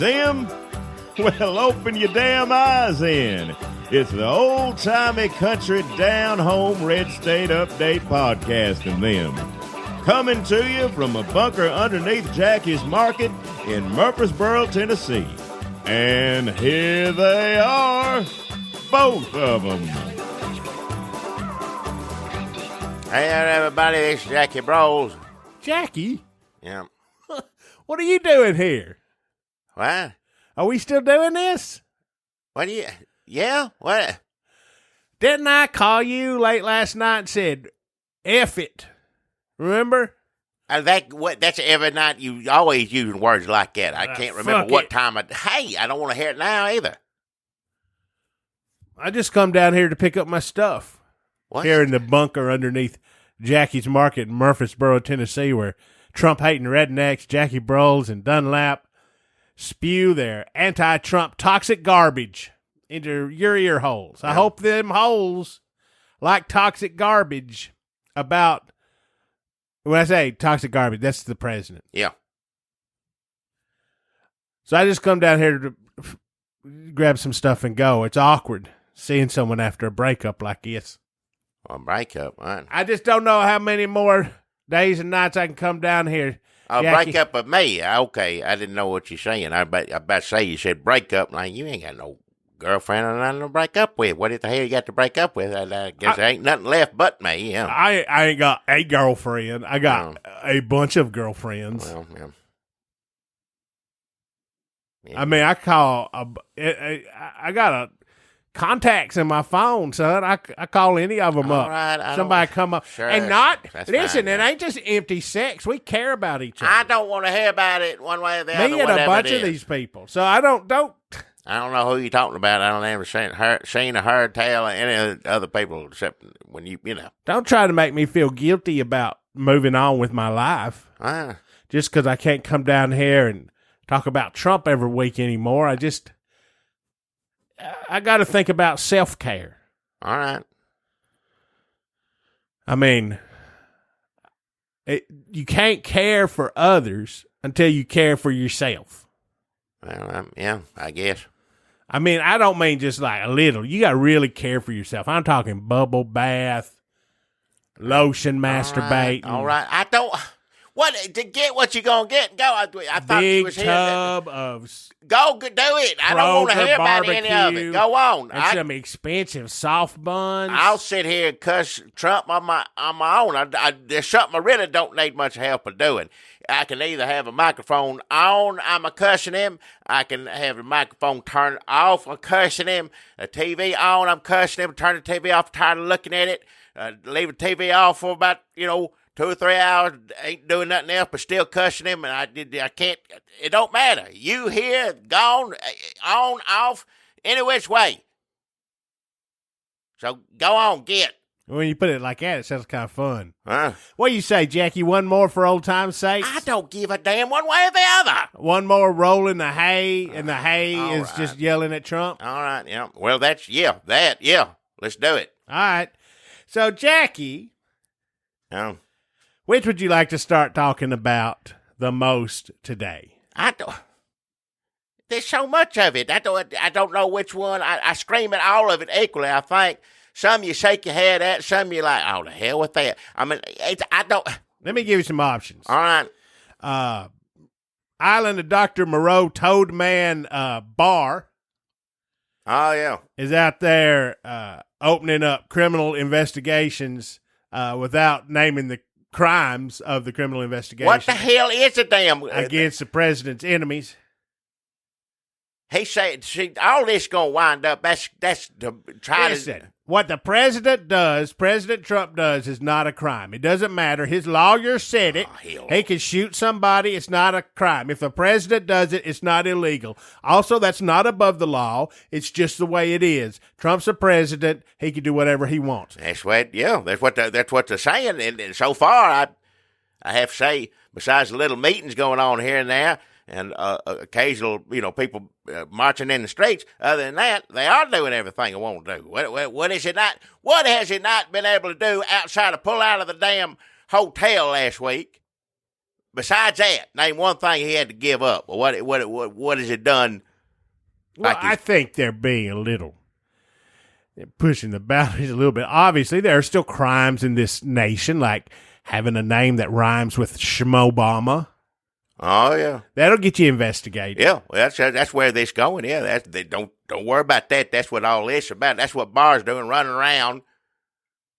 See 'em? Well, open your damn eyes in. It's the old-timey country down-home red state update podcast and them. Coming to you from a bunker underneath Jackie's Market in Murfreesboro, Tennessee. And here they are, both of them. Hey there, everybody. This is Jackie Brawls. Jackie? Yeah. What are you doing here? What? Are we still doing this? What do you... Yeah? What? Didn't I call you late last night and said, F it? Remember? That's every night. You always using words like that. I can't remember what time. Hey, I don't want to hear it now either. I just come down here to pick up my stuff. What? Here in the bunker underneath Jackie's Market in Murfreesboro, Tennessee, where Trump-hating rednecks, Jackie Brawls and Dunlap spew their anti-Trump toxic garbage into your ear holes. I hope them holes like toxic garbage about, when I say toxic garbage, that's the president. Yeah. So I just come down here to grab some stuff and go. It's awkward seeing someone after a breakup like this. A breakup, right? I just don't know how many more days and nights I can come down here. A Jackie. breakup of me. Okay, I didn't know what you're saying. I about to say you said breakup. Like, you ain't got no girlfriend or nothing to break up with. What the hell you got to break up with? I guess there ain't nothing left but me. Yeah. I ain't got a girlfriend. I got a bunch of girlfriends. Well, yeah. I mean, I got contacts in my phone, son. I call any of them All up. right, Somebody come up. Sure, and not, fine, listen, it ain't just empty sex. We care about each other. I don't want to hear about it one way or the other. Me and a bunch of these people. So I don't. I don't know who you're talking about. I don't ever seen or heard tell any other people except when you know. Don't try to make me feel guilty about moving on with my life. Just because I can't come down here and talk about Trump every week anymore. I got to think about self-care. All right. I mean, you can't care for others until you care for yourself. Well, yeah, I guess. I mean, I don't mean just like a little. You got to really care for yourself. I'm talking bubble bath, lotion, masturbating. All right. I don't... What to get what you gonna get? Go. I thought big you was here. Tub of go do it. I don't want to hear about any of it. Go on. And some expensive soft buns. I'll sit here and cuss Trump on my own. There's something I really don't need much help of doing. I can either have a microphone on, I'm a cussing him. I can have the microphone turned off, I'm cussing him. The TV on, I'm cussing him. Turn the TV off, tired of looking at it. Leave the TV off for about 2 or 3 hours, ain't doing nothing else but still cussing him, and I can't, it don't matter. You here, gone, on, off, any which way. So go on, get. When you put it like that, it sounds kind of fun. Huh? What do you say, Jackie? One more for old time's sake? I don't give a damn one way or the other. One more rolling the hay, and the hay is right. just yelling at Trump? All right, yeah. Well, let's do it. All right. So, Jackie, which would you like to start talking about the most today? There's so much of it. I don't know which one. I scream at all of it equally, I think. Some you shake your head at, some you like, oh, the hell with that. I mean, I don't. Let me give you some options. All right. Island of Dr. Moreau Toad Man Barr. Oh, yeah. Is out there opening up criminal investigations without naming the crimes of the criminal investigation. What the hell is a damn... against the president's enemies. He said, see, all this going to wind up, that's to try Listen, what the president does, President Trump does, is not a crime. It doesn't matter. His lawyer said it. He can shoot somebody. It's not a crime. If the president does it, it's not illegal. Also, that's not above the law. It's just the way it is. Trump's a president. He can do whatever he wants. That's what they're saying. And so far, I have to say, besides the little meetings going on here and there, and occasional, people marching in the streets. Other than that, they are doing everything they want to do. What is it not? What has it not been able to do outside of pull out of the damn hotel last week? besides that, name one thing he had to give up. What has it done? Well, I think they're being they're pushing the boundaries a little bit. Obviously, there are still crimes in this nation, like having a name that rhymes with Schmobama. Oh yeah, that'll get you investigated. Yeah, well, that's where this going. Yeah, don't worry about that. That's what all this is about. That's what Barr's doing, running around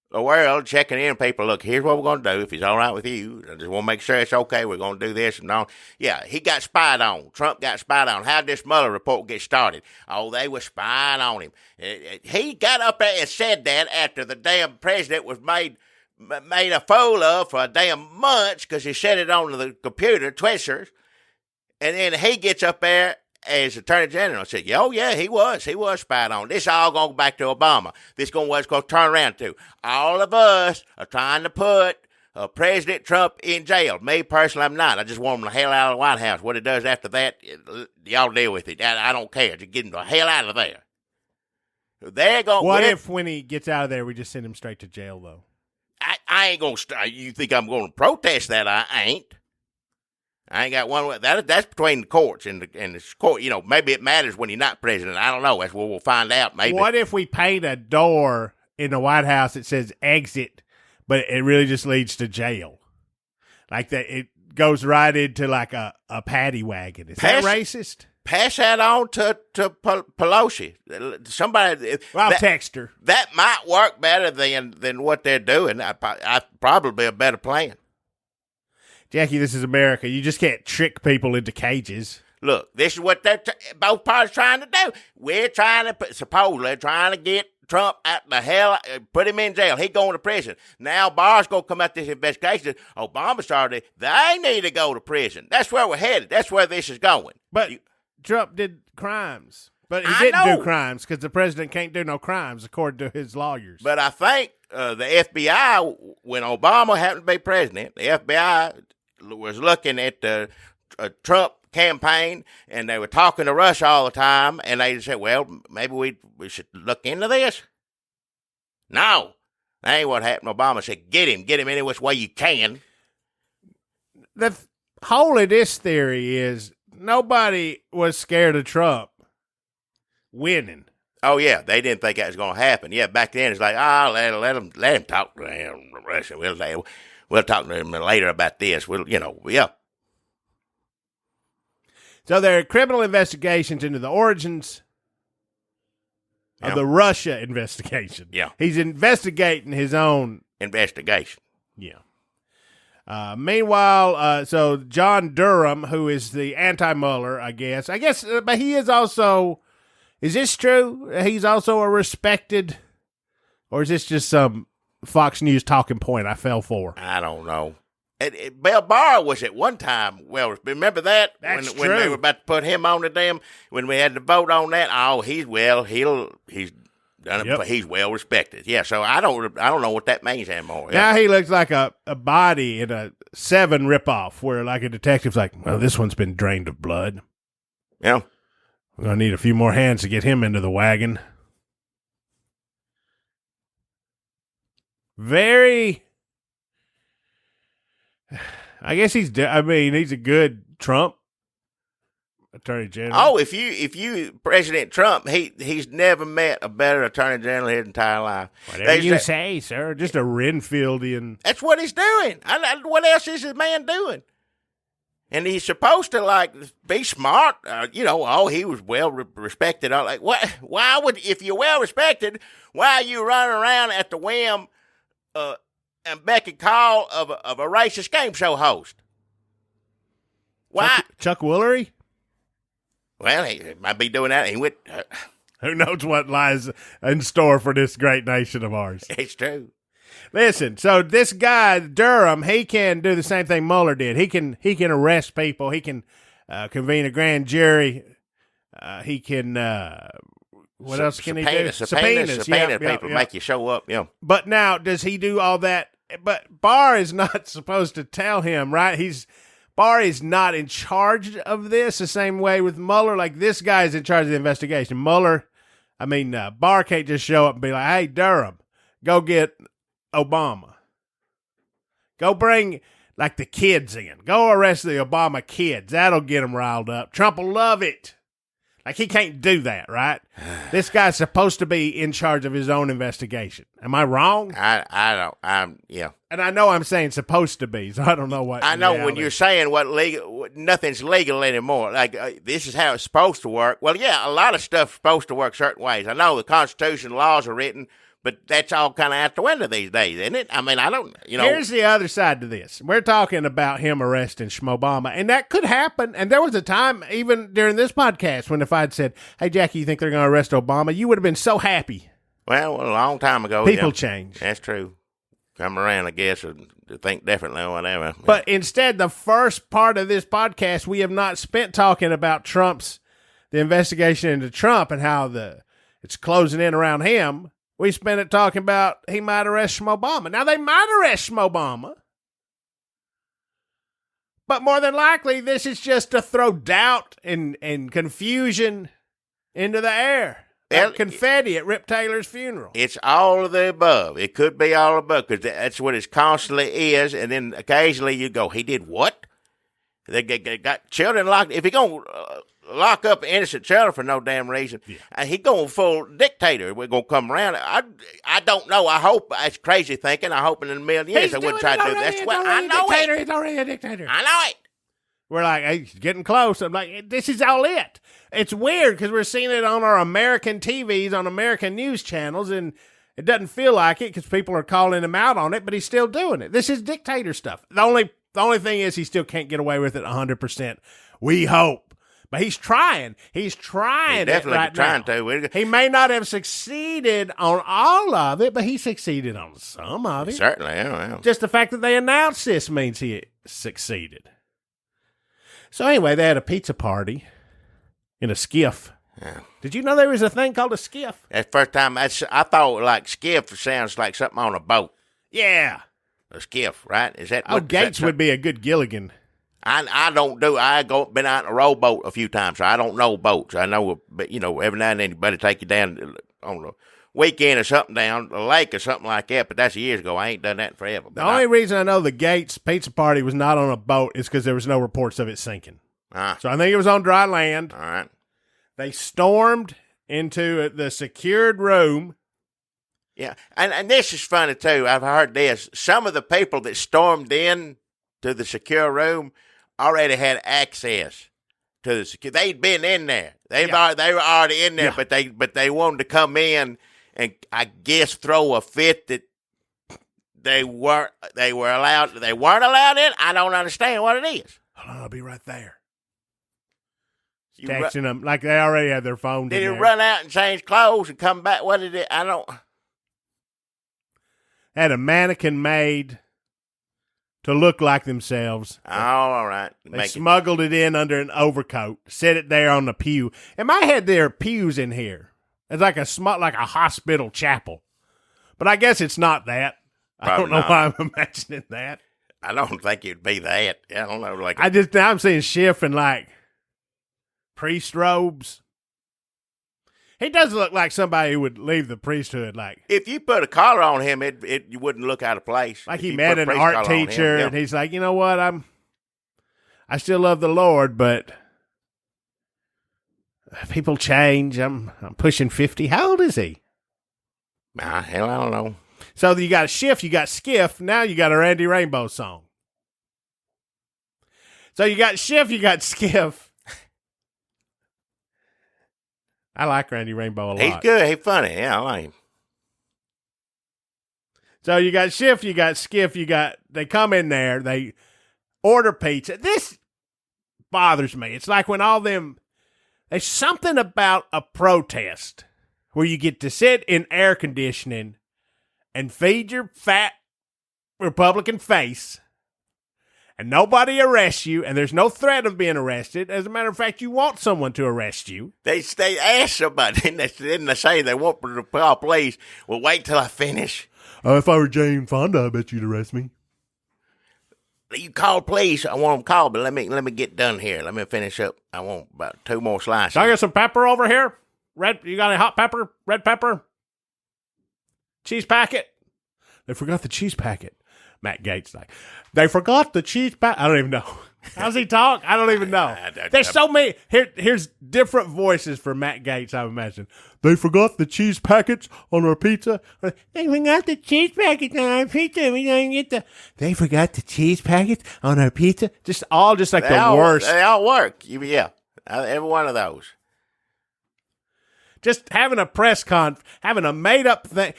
the world, checking in people. Look, here's what we're going to do. If it's all right with you, I just want to make sure it's okay. We're going to do this and all. Yeah, he got spied on. Trump got spied on. How did this Mueller report get started? Oh, they were spying on him. He got up there and said that after the damn president was made a fool of for a damn month because he said it on the computer, Twisters. And then he gets up there as Attorney General and said, oh, yeah, he was spied on. This all going back to Obama. This what's going to turn around to. All of us are trying to put President Trump in jail. Me, personally, I'm not. I just want him the hell out of the White House. What he does after that, y'all deal with it. I don't care. Just get him the hell out of there. They're going. What if when he gets out of there, we just send him straight to jail, though? I ain't going to you think I'm going to protest that? I ain't. I ain't got one. That's between the courts and the court. Maybe it matters when you're not president. I don't know. That's what we'll find out. Maybe. What if we paint a door in the White House that says exit, but it really just leads to jail? Like that, it goes right into like a paddy wagon. Is that racist? Pass that on to Pelosi. Somebody. I'll text her. That might work better than what they're doing. I probably a better plan. Jackie, this is America. You just can't trick people into cages. Look, this is what both parties trying to do. We're trying to supposedly trying to get Trump out the hell, put him in jail. He going to prison. Now Barr's going to come out this investigation. Obama started. They need to go to prison. That's where we're headed. That's where this is going. But Trump did crimes. But he didn't do crimes because the president can't do no crimes, according to his lawyers. But I think the FBI, when Obama happened to be president, the FBI was looking at the Trump campaign, and they were talking to Russia all the time, and they said, well, maybe we should look into this. No, that ain't what happened. Obama said, get him any which way you can. The whole of this theory is nobody was scared of Trump winning. Oh, yeah, they didn't think that was going to happen. Yeah, back then it's like, let him talk to Russia. We'll talk to him later about this. Yeah. So there are criminal investigations into the origins of the Russia investigation. Yeah. He's investigating his own investigation. Yeah. Meanwhile, so John Durham, who is the anti-Mueller, I guess, but he is also, is this true? He's also a respected, or is this just some Fox News talking point I fell for? I don't know. Bill Barr was at one time. Well, remember that? That's when they were about to put him on the damn, when we had to vote on that. Oh, he's done it. Yep. He's well respected. Yeah. So I don't know what that means anymore. Now he looks like a body in a Seven ripoff, where like a detective's like, well, this one's been drained of blood. Yeah. We're gonna need a few more hands to get him into the wagon. Very. I guess he's a good Trump attorney general. Oh, if you President Trump, he's never met a better attorney general his entire life. Whatever you say, sir. Just a Renfieldian. That's what he's doing. What else is this man doing? And he's supposed to be smart. He was well respected. I'm like, what? Why would, if you're well respected, why are you running around at the whim and beck and call of a racist game show host? Why? Chuck Woolery? Well, he might be doing that. He went. Who knows what lies in store for this great nation of ours? It's true. Listen, so this guy Durham, he can do the same thing Mueller did. He can arrest people. He can convene a grand jury. He can. What else can he do? Subpoena people, make you show up. Yeah. But now, does he do all that? But Barr is not supposed to tell him, right? Barr is not in charge of this the same way with Mueller. Like, this guy is in charge of the investigation. Barr can't just show up and be like, hey, Durham, go get Obama. Go bring, like the kids in. Go arrest the Obama kids. That'll get them riled up. Trump will love it. Like, he can't do that, right? This guy's supposed to be in charge of his own investigation. Am I wrong? Yeah. And I know I'm saying supposed to be, so I don't know what. I know when you're saying nothing's legal anymore. Like, this is how it's supposed to work. Well, yeah, a lot of stuff's supposed to work certain ways. I know the Constitution laws are written, but that's all kind of out the window these days, isn't it? I mean, I don't, Here's the other side to this. We're talking about him arresting Schmobama, and that could happen. And there was a time, even during this podcast, when if I'd said, hey, Jackie, you think they're going to arrest Obama? You would have been so happy. Well, a long time ago. People change. That's true. Come around, I guess, or to think differently or whatever. But instead, the first part of this podcast, we have not spent talking about the investigation into Trump and how it's closing in around him. We spent it talking about he might arrest Schmobama. Now, they might arrest Schmobama, but more than likely, this is just to throw doubt and confusion into the air. Like confetti at Rip Taylor's funeral. It's all of the above. It could be all above, because that's what it constantly is, and then occasionally you go, he did what? They got children locked. If you're going to lock up innocent children for no damn reason, and he going full dictator, we're going to come around. I don't know. I hope that's crazy thinking. I hope in a million years I wouldn't try to do that. That's what I know. He's already a dictator. I know it. We're like, hey, he's getting close. I'm like, this is all it. It's weird because we're seeing it on our American TVs, on American news channels, and it doesn't feel like it because people are calling him out on it, but he's still doing it. This is dictator stuff. The only thing is he still can't get away with it 100%. We hope. But he's trying. He's trying definitely it right trying now. to. He may not have succeeded on all of it, but he succeeded on some of it. Certainly, yeah. Just the fact that they announced this means he succeeded. So anyway, they had a pizza party in a skiff. Yeah. Did you know there was a thing called a skiff? That's the first time. I thought like skiff sounds like something on a boat. Yeah. A skiff, right? Is that? Gaetz would be a good Gilligan. I don't do. Been out in a rowboat a few times, so I don't know boats. I know, but every now and then anybody take you down on a weekend or something down a lake or something like that. But that's years ago. I ain't done that in forever. The only reason I know the Gaetz pizza party was not on a boat is because there was no reports of it sinking. So I think it was on dry land. All right. They stormed into the secured room. Yeah, and this is funny too. I've heard this. Some of the people that stormed in to the secure room already had access to the secure. They'd been in there. They were already in there, but they wanted to come in and I guess throw a fit that they weren't allowed in. I don't understand what it is. Hold on, I'll be right there. Texting them like they already had their phone. Did he run out and change clothes and come back? What did it? I don't. Had a mannequin made to look like themselves. Oh, all right. They smuggled it in under an overcoat, set it there on the pew. In my head, there are pews in here. It's like a hospital chapel, but I guess it's not that. Probably I don't know not. why I'm imagining that. I don't think it'd be that. I don't know. I'm seeing Schiff in like priest robes. He does look like somebody who would leave the priesthood. Like if you put a collar on him, you wouldn't look out of place. Like he met an art teacher, and he's like, you know what? I still love the Lord, but people change. I'm pushing 50. How old is he? Hell, I don't know. So you got a Schiff, you got Skiff. Now you got a Randy Rainbow song. So you got Schiff, you got Skiff. I like Randy Rainbow a lot. He's good. He's funny. Yeah, I like him. So you got Schiff, you got Skiff, they come in there, they order pizza. This bothers me. It's like when there's something about a protest where you get to sit in air conditioning and feed your fat Republican face, and nobody arrests you, and there's no threat of being arrested. As a matter of fact, you want someone to arrest you. They ask somebody, didn't they say they want to call police? Well, wait till I finish. If I were Jane Fonda, I bet you'd arrest me. You call police. I want them called, but let me get done here. Let me finish up. I want about 2 more slices. Can I get some pepper over here? Red, you got any hot pepper? Red pepper? Cheese packet? They forgot the cheese packet. Matt Gaetz like, they forgot the cheese packet. I don't even know. How's he talk? I don't even know. There's so many. Here's different voices for Matt Gaetz, I imagine. They forgot the cheese packets on our pizza. They forgot the cheese packets on our pizza. We don't get the. They forgot the cheese packets on our pizza. Just like the worst. They all work. Yeah. Every one of those. Just having a press conf, having a made up thing.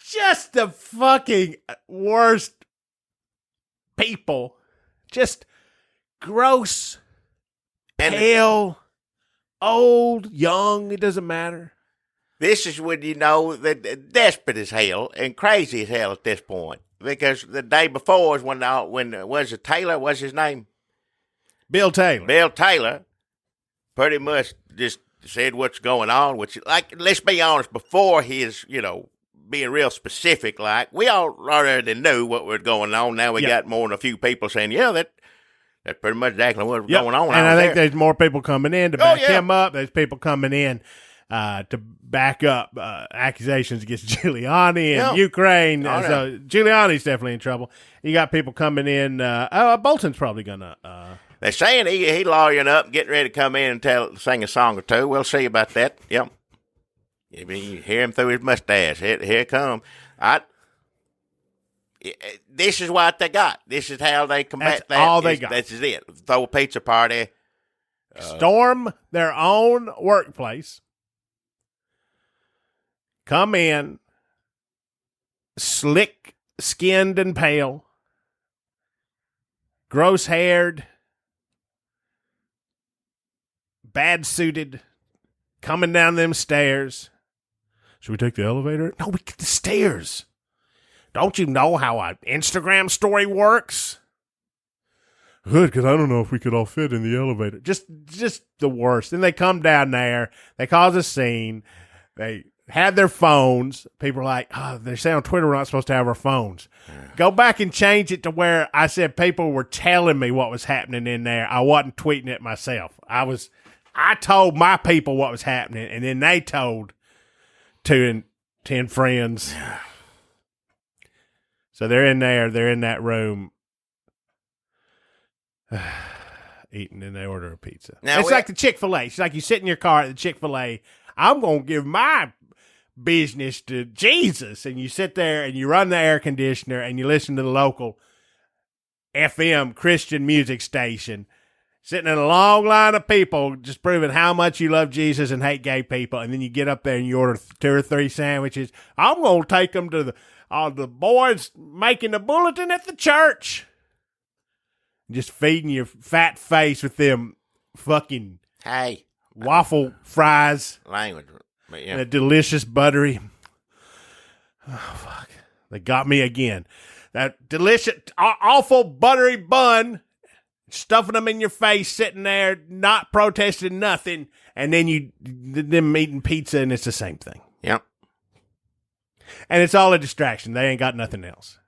Just the fucking worst people. Just gross, pale, old, young, it doesn't matter. This is when you know that desperate as hell and crazy as hell at this point. Because the day before is when was it Taylor? What's his name? Bill Taylor. Bill Taylor pretty much just said what's going on, which, like, let's be honest, before his, being real specific, like, we all already knew what was going on. Now we got more than a few people saying, that's pretty much exactly what's going on. And I think there's more people coming in to back him up. There's people coming in to back up accusations against Giuliani and Ukraine. So Giuliani's definitely in trouble. You got people coming in. Bolton's probably going to. They're saying he lawyering up, getting ready to come in and sing a song or two. We'll see about that. Yep. You hear him through his mustache. Here it come. This is what they got. This is how they combat that. All they got. This is it. Throw a pizza party. Storm their own workplace. Come in. Slick-skinned and pale. Gross-haired. Bad-suited. Coming down them stairs. Should we take the elevator? No, we get the stairs. Don't you know how an Instagram story works? Good, because I don't know if we could all fit in the elevator. Just the worst. Then they come down there. They cause a scene. They had their phones. People are like, they say on Twitter we're not supposed to have our phones. Go back and change it to where I said people were telling me what was happening in there. I wasn't tweeting it myself. I told my people what was happening, and then they told 2 and 10 friends. So they're in there. They're in that room eating, and they order a pizza. Now it's like the Chick-fil-A. It's like you sit in your car at the Chick-fil-A. I'm going to give my business to Jesus. And you sit there, and you run the air conditioner, and you listen to the local FM Christian music station, sitting in a long line of people just proving how much you love Jesus and hate gay people. And then you get up there and you order 2 or 3 sandwiches. I'm going to take them to the boys making the bulletin at the church. Just feeding your fat face with them fucking waffle fries. Language. But and a delicious buttery. Oh, fuck. They got me again. That delicious, awful buttery bun. Stuffing them in your face, sitting there, not protesting nothing, and then them eating pizza, and it's the same thing. Yep. And it's all a distraction. They ain't got nothing else.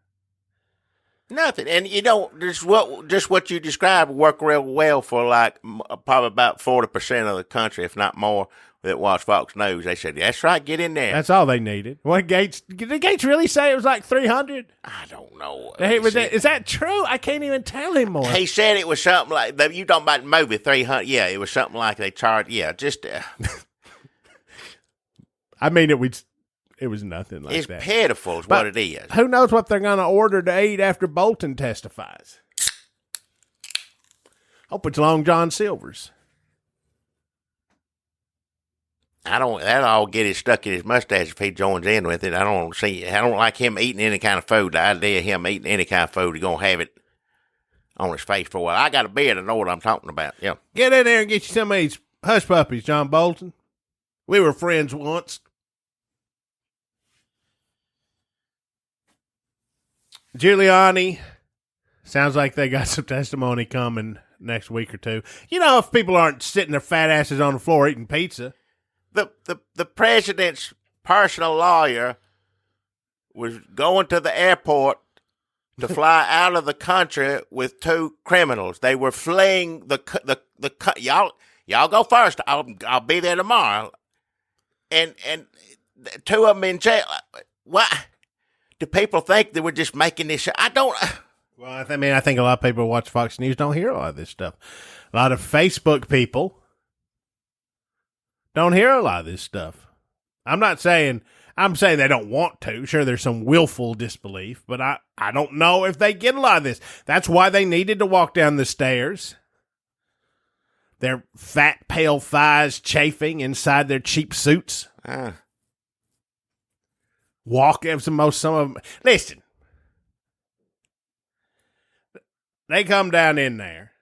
Nothing. And just what you described worked real well for like probably about 40% of the country, if not more, that watch Fox News. They said, that's right, get in there. That's all they needed. Did Gaetz really say it was like 300? I don't know. Is that true? I can't even tell him more. He said it was something like, you talking about the movie 300. Yeah, it was something like they charged. Yeah, just. I mean, it was nothing like that. It's pitiful is what it is. Who knows what they're going to order to eat after Bolton testifies? Hope it's Long John Silver's. That'll all get it stuck in his mustache if he joins in with it. I don't like him eating any kind of food. The idea of him eating any kind of food, he's going to have it on his face for a while. I got a beard. I know what I'm talking about. Yeah. Get in there and get you some of these hush puppies, John Bolton. We were friends once. Giuliani. Sounds like they got some testimony coming next week or two. If people aren't sitting their fat asses on the floor eating pizza. The president's personal lawyer was going to the airport to fly out of the country with 2 criminals. They were fleeing the y'all go first. I'll be there tomorrow. And 2 of them in jail. What? do people think that we're just making this? I don't. Well, I think a lot of people who watch Fox News don't hear a lot of this stuff. A lot of Facebook people don't hear a lot of this stuff. I'm saying they don't want to. Sure, there's some willful disbelief, but I don't know if they get a lot of this. That's why they needed to walk down the stairs. Their fat, pale thighs chafing inside their cheap suits. Walk some of them. Listen. They come down in there.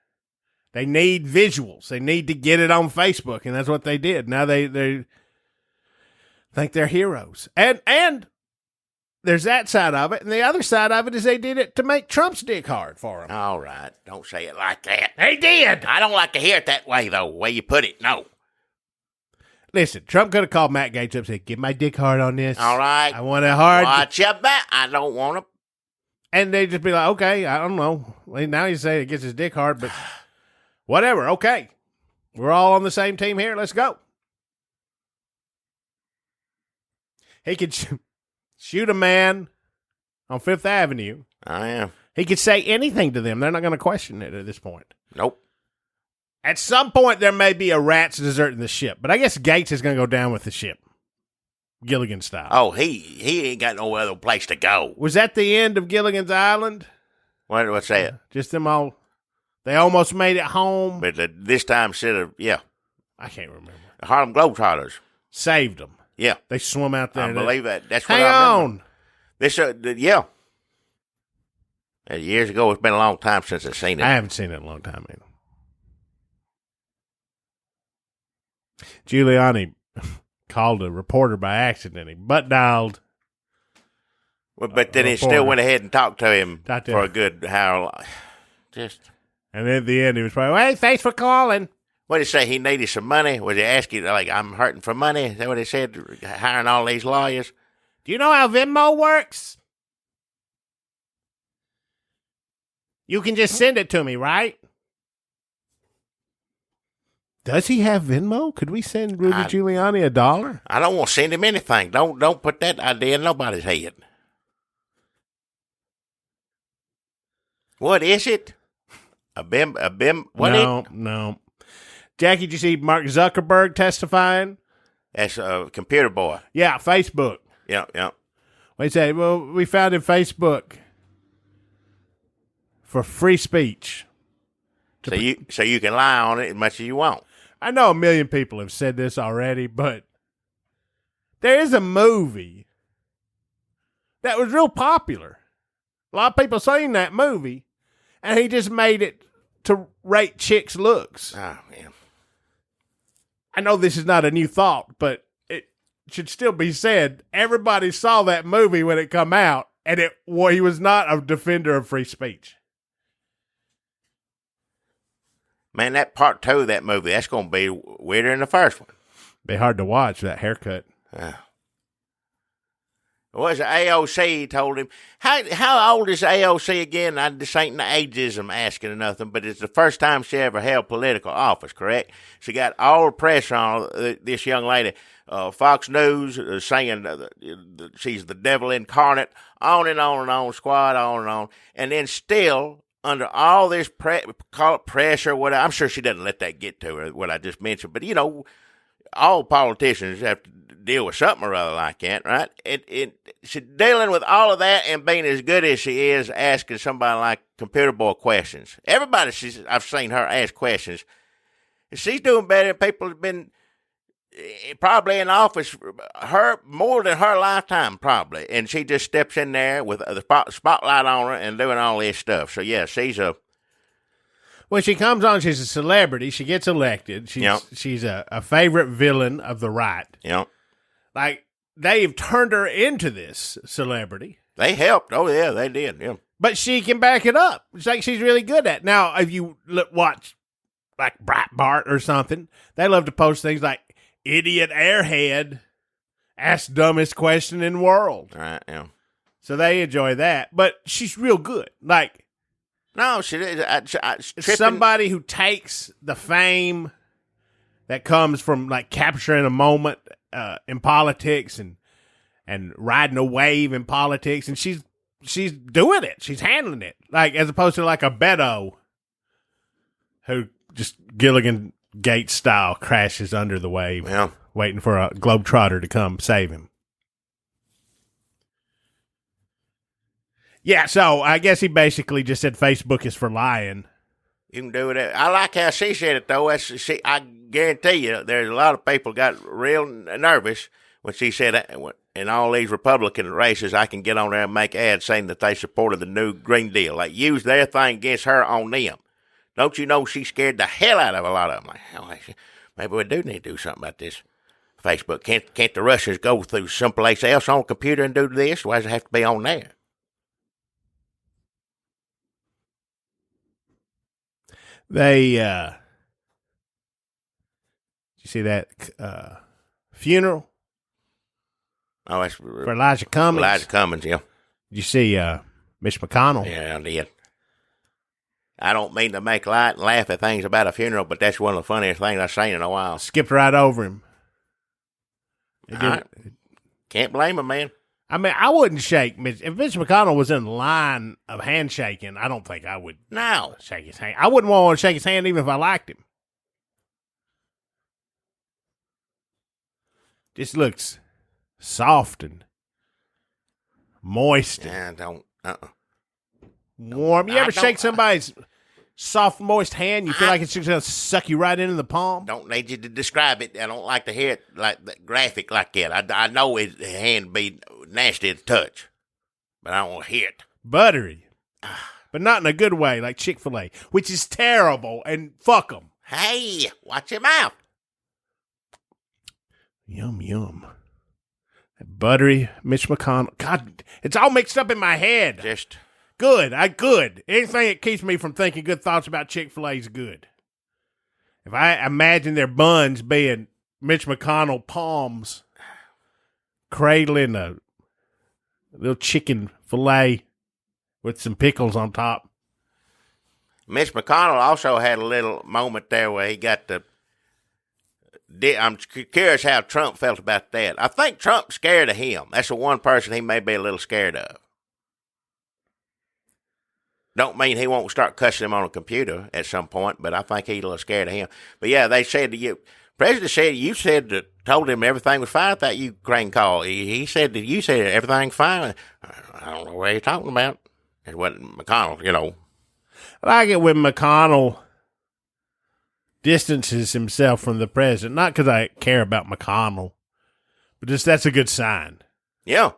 They need visuals. They need to get it on Facebook, and that's what they did. Now they think they're heroes. And there's that side of it, and the other side of it is they did it to make Trump's dick hard for him. All right. Don't say it like that. They did. I don't like to hear it that way, though, the way you put it. No. Listen, Trump could have called Matt Gaetz up and said, "Get my dick hard on this. All right. I want it hard. Watch your back. I don't want to." And they just be like, okay, I don't know. Well, now he's saying it gets his dick hard, but whatever, okay. We're all on the same team here. Let's go. He could shoot a man on Fifth Avenue. I am. He could say anything to them. They're not going to question it at this point. Nope. At some point, there may be a rat's deserting the ship, but I guess Gaetz is going to go down with the ship. Gilligan style. Oh, he ain't got no other place to go. Was that the end of Gilligan's Island? What's that? Just them all. They almost made it home. But this time, I can't remember. The Harlem Globetrotters Saved them. Yeah, They swum out there. I believe that. That's what Hang I remember. on. This, yeah. Years ago, it's been a long time since I've seen it. I haven't seen it in a long time, man. Giuliani called a reporter by accident. He butt dialed. Well, but then he still went ahead and talked to him for a good how long. And then at the end, he was probably, hey, thanks for calling. What did he say? He needed some money? Was he asking, like, I'm hurting for money? Is that what he said? Hiring all these lawyers? Do you know how Venmo works? You can just send it to me, right? Does he have Venmo? Could we send Rudy Giuliani $1? I don't want to send him anything. Don't put that idea in nobody's head. What is it? A bim? What No. Jackie, did you see Mark Zuckerberg testifying? That's a computer boy. Yeah, Facebook. Yeah. What he said, well, we founded Facebook for free speech. So you can lie on it as much as you want. I know 1 million people have said this already, but there is a movie that was real popular. A lot of people seen that movie, and he just made it to rate chicks' looks. Oh, man. I know this is not a new thought, but it should still be said. Everybody saw that movie when it come out, and he was not a defender of free speech. Man, that part 2 of that movie, that's going to be weirder than the first one. Be hard to watch, that haircut. What was it? AOC told him. How old is AOC again? This ain't no ageism asking or nothing, but it's the first time she ever held political office, correct? She got all the pressure on her, this young lady. Fox News saying she's the devil incarnate, on and on and on, squad, on and on. And then still, under all this call it pressure, whatever, I'm sure she doesn't let that get to her, what I just mentioned. But, all politicians have to deal with something or other like that, right? She's dealing with all of that and being as good as she is asking somebody like Computer Boy questions. Everybody I've seen her ask questions. She's doing better. People have been probably in office more than her lifetime, probably. And she just steps in there with the spotlight on her and doing all this stuff. So, yeah, she's a... When she comes on, she's a celebrity. She gets elected. She's a favorite villain of the right. Yeah. Like, they've turned her into this celebrity. They helped. Oh, yeah, they did. Yeah. But she can back it up. It's like she's really good at it. Now, if you watch, like, Breitbart or something, they love to post things like, idiot airhead asked dumbest question in the world. Right, yeah. So they enjoy that. But she's real good. Like, no, she is. Somebody who takes the fame that comes from, like, capturing a moment in politics and and riding a wave in politics, and she's doing it. She's handling it, like as opposed to like a Beto who just Gilligan Gaetz style crashes under the wave, waiting for a globetrotter to come save him. Yeah, so I guess he basically just said Facebook is for lying. You can do it. I like how she said it, though. I guarantee you there's a lot of people got real nervous when she said, in all these Republican races, I can get on there and make ads saying that they supported the new Green Deal. Like, use their thing against her on them. Don't you know she scared the hell out of a lot of them? Like, maybe we do need to do something about this Facebook. Can't the Russians go through someplace else on a computer and do this? Why does it have to be on there? They, you see that funeral? Oh, that's for Elijah Cummings. Elijah Cummings, yeah. Did you see Mitch McConnell? Yeah, I did. I don't mean to make light and laugh at things about a funeral, but that's one of the funniest things I've seen in a while. Skipped right over him. Can't blame him, man. I mean, I wouldn't shake Mitch. If Mitch McConnell was in line of handshaking, I don't think I would shake his hand. I wouldn't want to shake his hand even if I liked him. Just looks soft and moist. Yeah, don't. Warm. You ever shake somebody's soft, moist hand? You feel like it's just going to suck you right into the palm? Don't need you to describe it. I don't like to hear it like graphic like that. I know his hand be nasty to touch, but I don't want to hear it. Buttery. But not in a good way, like Chick-fil-A, which is terrible, and fuck them. Hey, watch your mouth. Yum, yum. Buttery Mitch McConnell. God, it's all mixed up in my head. Just good. Good. Anything that keeps me from thinking good thoughts about Chick-fil-A is good. If I imagine their buns being Mitch McConnell palms, cradling a little chicken fillet with some pickles on top. Mitch McConnell also had a little moment there where he got the. I'm curious how Trump felt about that. I think Trump's scared of him. That's the one person he may be a little scared of. Don't mean he won't start cussing him on a computer at some point, but I think he's a little scared of him. But yeah, they said to you, President said you said that told him everything was fine with that Ukraine call. He said that you said everything's fine. I don't know what you're talking about. It wasn't McConnell, you know. I like it when McConnell distances himself from the president. Not because I care about McConnell, but just that's a good sign. Yeah.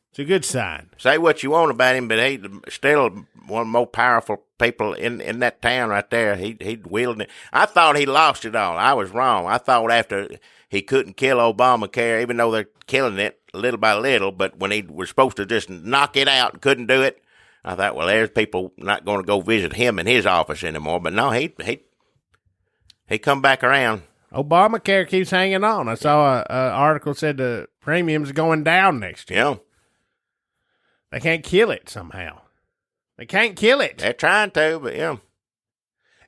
It's a good sign. Say what you want about him, but he's still one of the most powerful people in that town right there. He'd wielding it. I thought he lost it all. I was wrong. I thought after he couldn't kill Obamacare, even though they're killing it little by little, but when he was supposed to just knock it out and couldn't do it, I thought, well, there's people not going to go visit him in his office anymore. But no, he come back around. Obamacare keeps hanging on. I saw an article said the premiums going down next year. Yeah. They can't kill it somehow. They can't kill it. They're trying to, but yeah.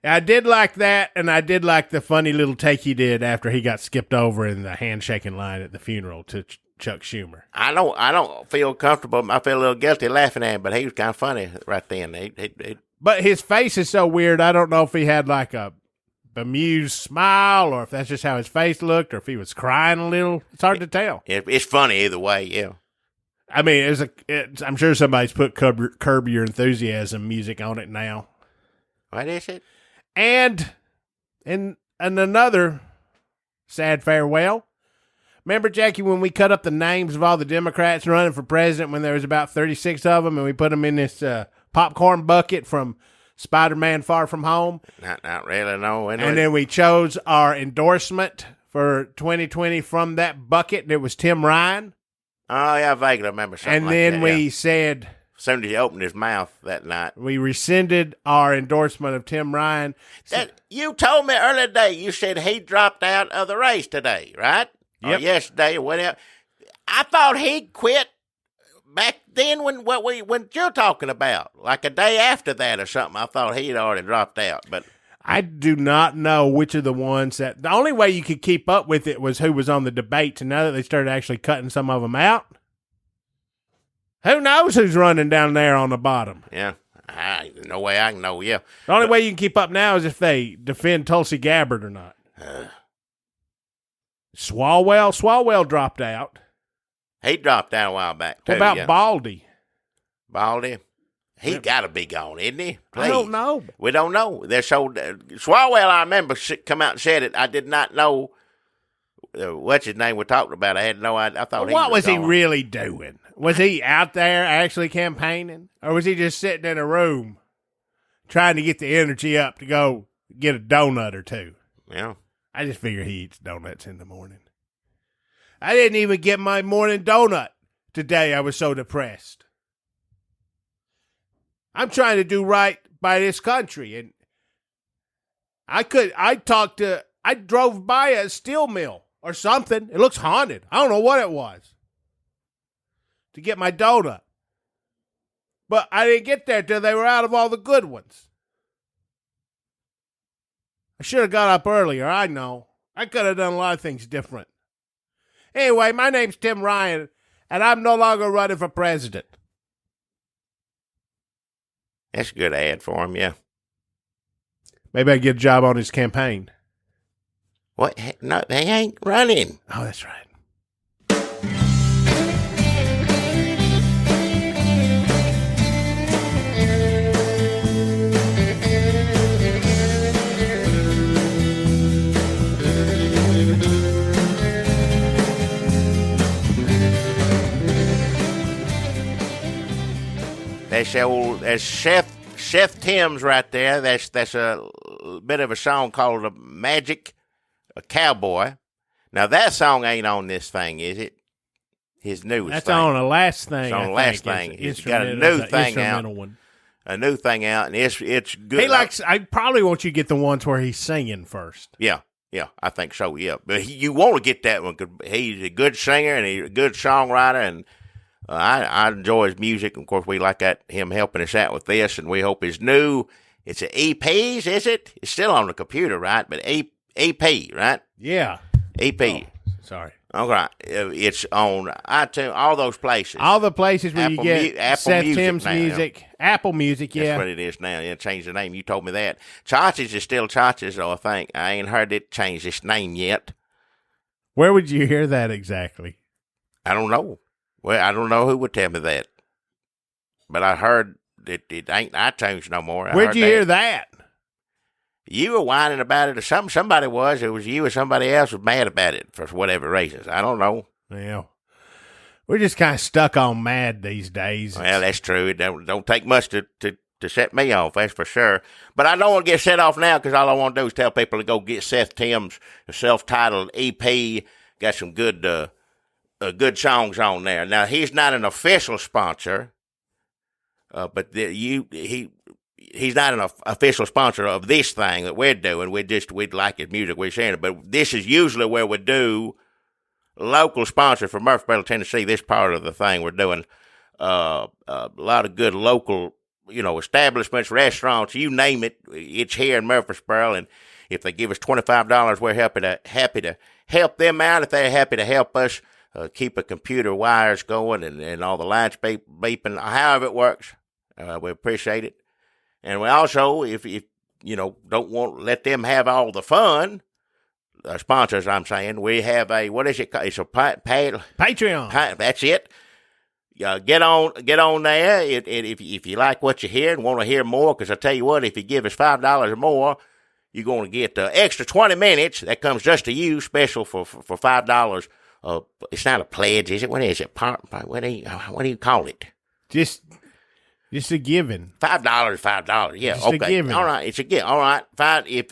I did like that, and I did like the funny little take he did after he got skipped over in the handshaking line at the funeral to Chuck Schumer. I don't feel comfortable. I feel a little guilty laughing at him, but he was kind of funny right then. But his face is so weird. I don't know if he had like a bemused smile or if that's just how his face looked or if he was crying a little. It's hard to tell. It's funny either way, yeah. I mean, I'm sure somebody's put Curb Your Enthusiasm music on it now. What is it? And in another sad farewell, remember, Jackie, when we cut up the names of all the Democrats running for president when there was about 36 of them and we put them in this popcorn bucket from Spider-Man Far From Home? Not really, no. Anyway. And then we chose our endorsement for 2020 from that bucket, and it was Tim Ryan. Oh, yeah, I vaguely remember something and like that. And then we said... As soon as he opened his mouth that night. We rescinded our endorsement of Tim Ryan. You told me earlier today, you said he dropped out of the race today, right? Yep. Or yesterday or whatever. I thought he quit back then when you're talking about, like a day after that or something. I thought he had already dropped out. But I do not know which of the ones that. The only way you could keep up with it was who was on the debates, and now that they started actually cutting some of them out, who knows who's running down there on the bottom? Yeah. No way I can know, yeah. The only way you can keep up now is if they defend Tulsi Gabbard or not. Swalwell dropped out. He dropped out a while back, too. What about Baldy? Baldy? He got to be gone, isn't he? Please. I don't know. We don't know. They're so Swalwell, I remember, come out and said it. I did not know what's his name we're talking about. I had no idea. I thought what was he really doing? Was he out there actually campaigning? Or was he just sitting in a room trying to get the energy up to go get a donut or two? Yeah. I just figure he eats donuts in the morning. I didn't even get my morning donut today. I was so depressed. I'm trying to do right by this country, and I drove by a steel mill or something. It looks haunted. I don't know what it was, to get my donut. But I didn't get there till they were out of all the good ones. I should have got up earlier, I know. I could have done a lot of things different. Anyway, my name's Tim Ryan, and I'm no longer running for president. That's a good ad for him, yeah. Maybe I get a job on his campaign. What? No, they ain't running. Oh, that's right. That's Seth Timbs right there. That's a bit of a song called Magic Cowboy. Now, that song ain't on this thing, is it? His newest That's thing. on the last thing. It's on the last thing. He's got a new thing out. One. A new thing out, and it's good. He likes. I probably want you to get the ones where he's singing first. Yeah, I think so, yeah. But you want to get that one because he's a good singer and he's a good songwriter, and I enjoy his music. Of course, we like him helping us out with this, and we hope his new, it's an EPs, is it? It's still on the computer, right? But EP, right? Yeah. EP. Oh, sorry. Okay. It's on iTunes, all those places. All the places where Apple you get Apple Seth Music Timbs now. music. Apple Music, yeah. That's what it is now. Yeah, change the name. You told me that. Chachi's is still Chachi's, though, I think. I ain't heard it change its name yet. Where would you hear that exactly? I don't know. Well, I don't know who would tell me that. But I heard that it ain't iTunes no more. Where'd you hear that? You were whining about it or something. Somebody was. It was you or somebody else was mad about it for whatever reasons. I don't know. Yeah. We're just kind of stuck on mad these days. Well, that's true. It don't take much to set me off, that's for sure. But I don't want to get set off now because all I want to do is tell people to go get Seth Timbs' self-titled EP. Got some good songs on there. Now, he's not an official sponsor, but he's not an official sponsor of this thing that we're doing. We'd like his music, we're sharing it. But this is usually where we do local sponsor for Murfreesboro, Tennessee. This part of the thing we're doing a lot of good local, establishments, restaurants, you name it. It's here in Murfreesboro, and if they give us $25, we're happy to help them out. If they're happy to help us keep the computer wires going and all the lights beeping, however it works, we appreciate it. And we also, if don't want to let them have all the fun, sponsors, I'm saying, we have what is it called? It's a Patreon. That's it. Get on there if you like what you hear and want to hear more, because I tell you what, if you give us $5 or more, you're going to get the extra 20 minutes. That comes just to you, special for $5. It's not a pledge, is it? What is it? What do you call it? Just a giving. $5. Yeah, just okay. A giving. All right, it's a gift. All right, fine. If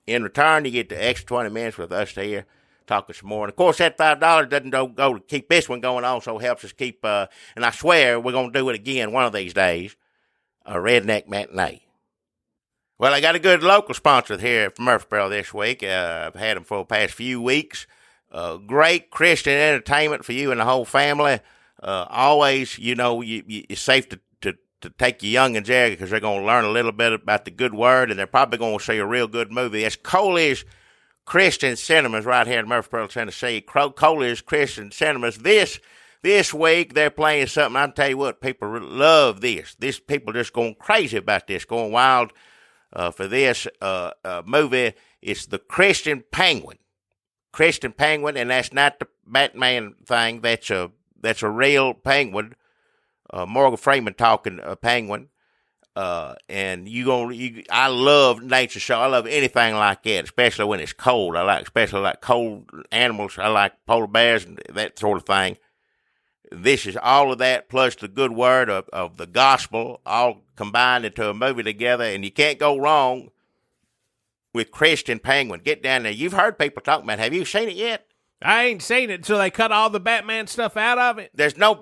in return you get the extra 20 minutes with us here, talking some more. And of course, that $5 doesn't go to keep this one going. Also helps us keep. And I swear we're gonna do it again one of these days. A Redneck Matinee. Well, I got a good local sponsor here from Murfreesboro this week. I've had them for the past few weeks. Great Christian entertainment for you and the whole family. Always, it's safe to to take your youngins there because they're going to learn a little bit about the good word, and they're probably going to see a real good movie. It's Coley's Christian Cinemas right here in Murfreesboro, Tennessee. Coley's Christian Cinemas. This week they're playing something. I'll tell you what, people love this. This people just going crazy about this, going wild for this movie. It's the Christian Penguin. Christian Penguin, and that's not the Batman thing. That's a real penguin. Morgan Freeman talking penguin. And I love nature show. I love anything like that, especially when it's cold. Especially like cold animals. I like polar bears and that sort of thing. This is all of that plus the good word of the gospel all combined into a movie together, and you can't go wrong with Christian Penguin. Get down there. You've heard people talking about it. Have you seen it yet? I ain't seen it, so they cut all the Batman stuff out of it. There's no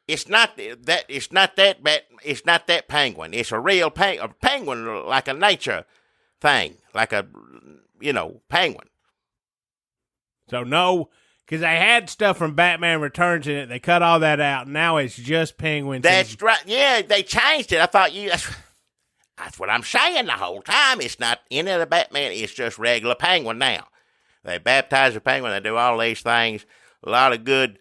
It's not that penguin. It's a real penguin, like a nature thing, like a penguin. So no, because they had stuff from Batman Returns in it. They cut all that out. Now it's just penguins. That's right. Yeah, they changed it. I thought that's what I'm saying the whole time. It's not any of the Batman. It's just regular penguin now. They baptize the penguin. They do all these things. A lot of good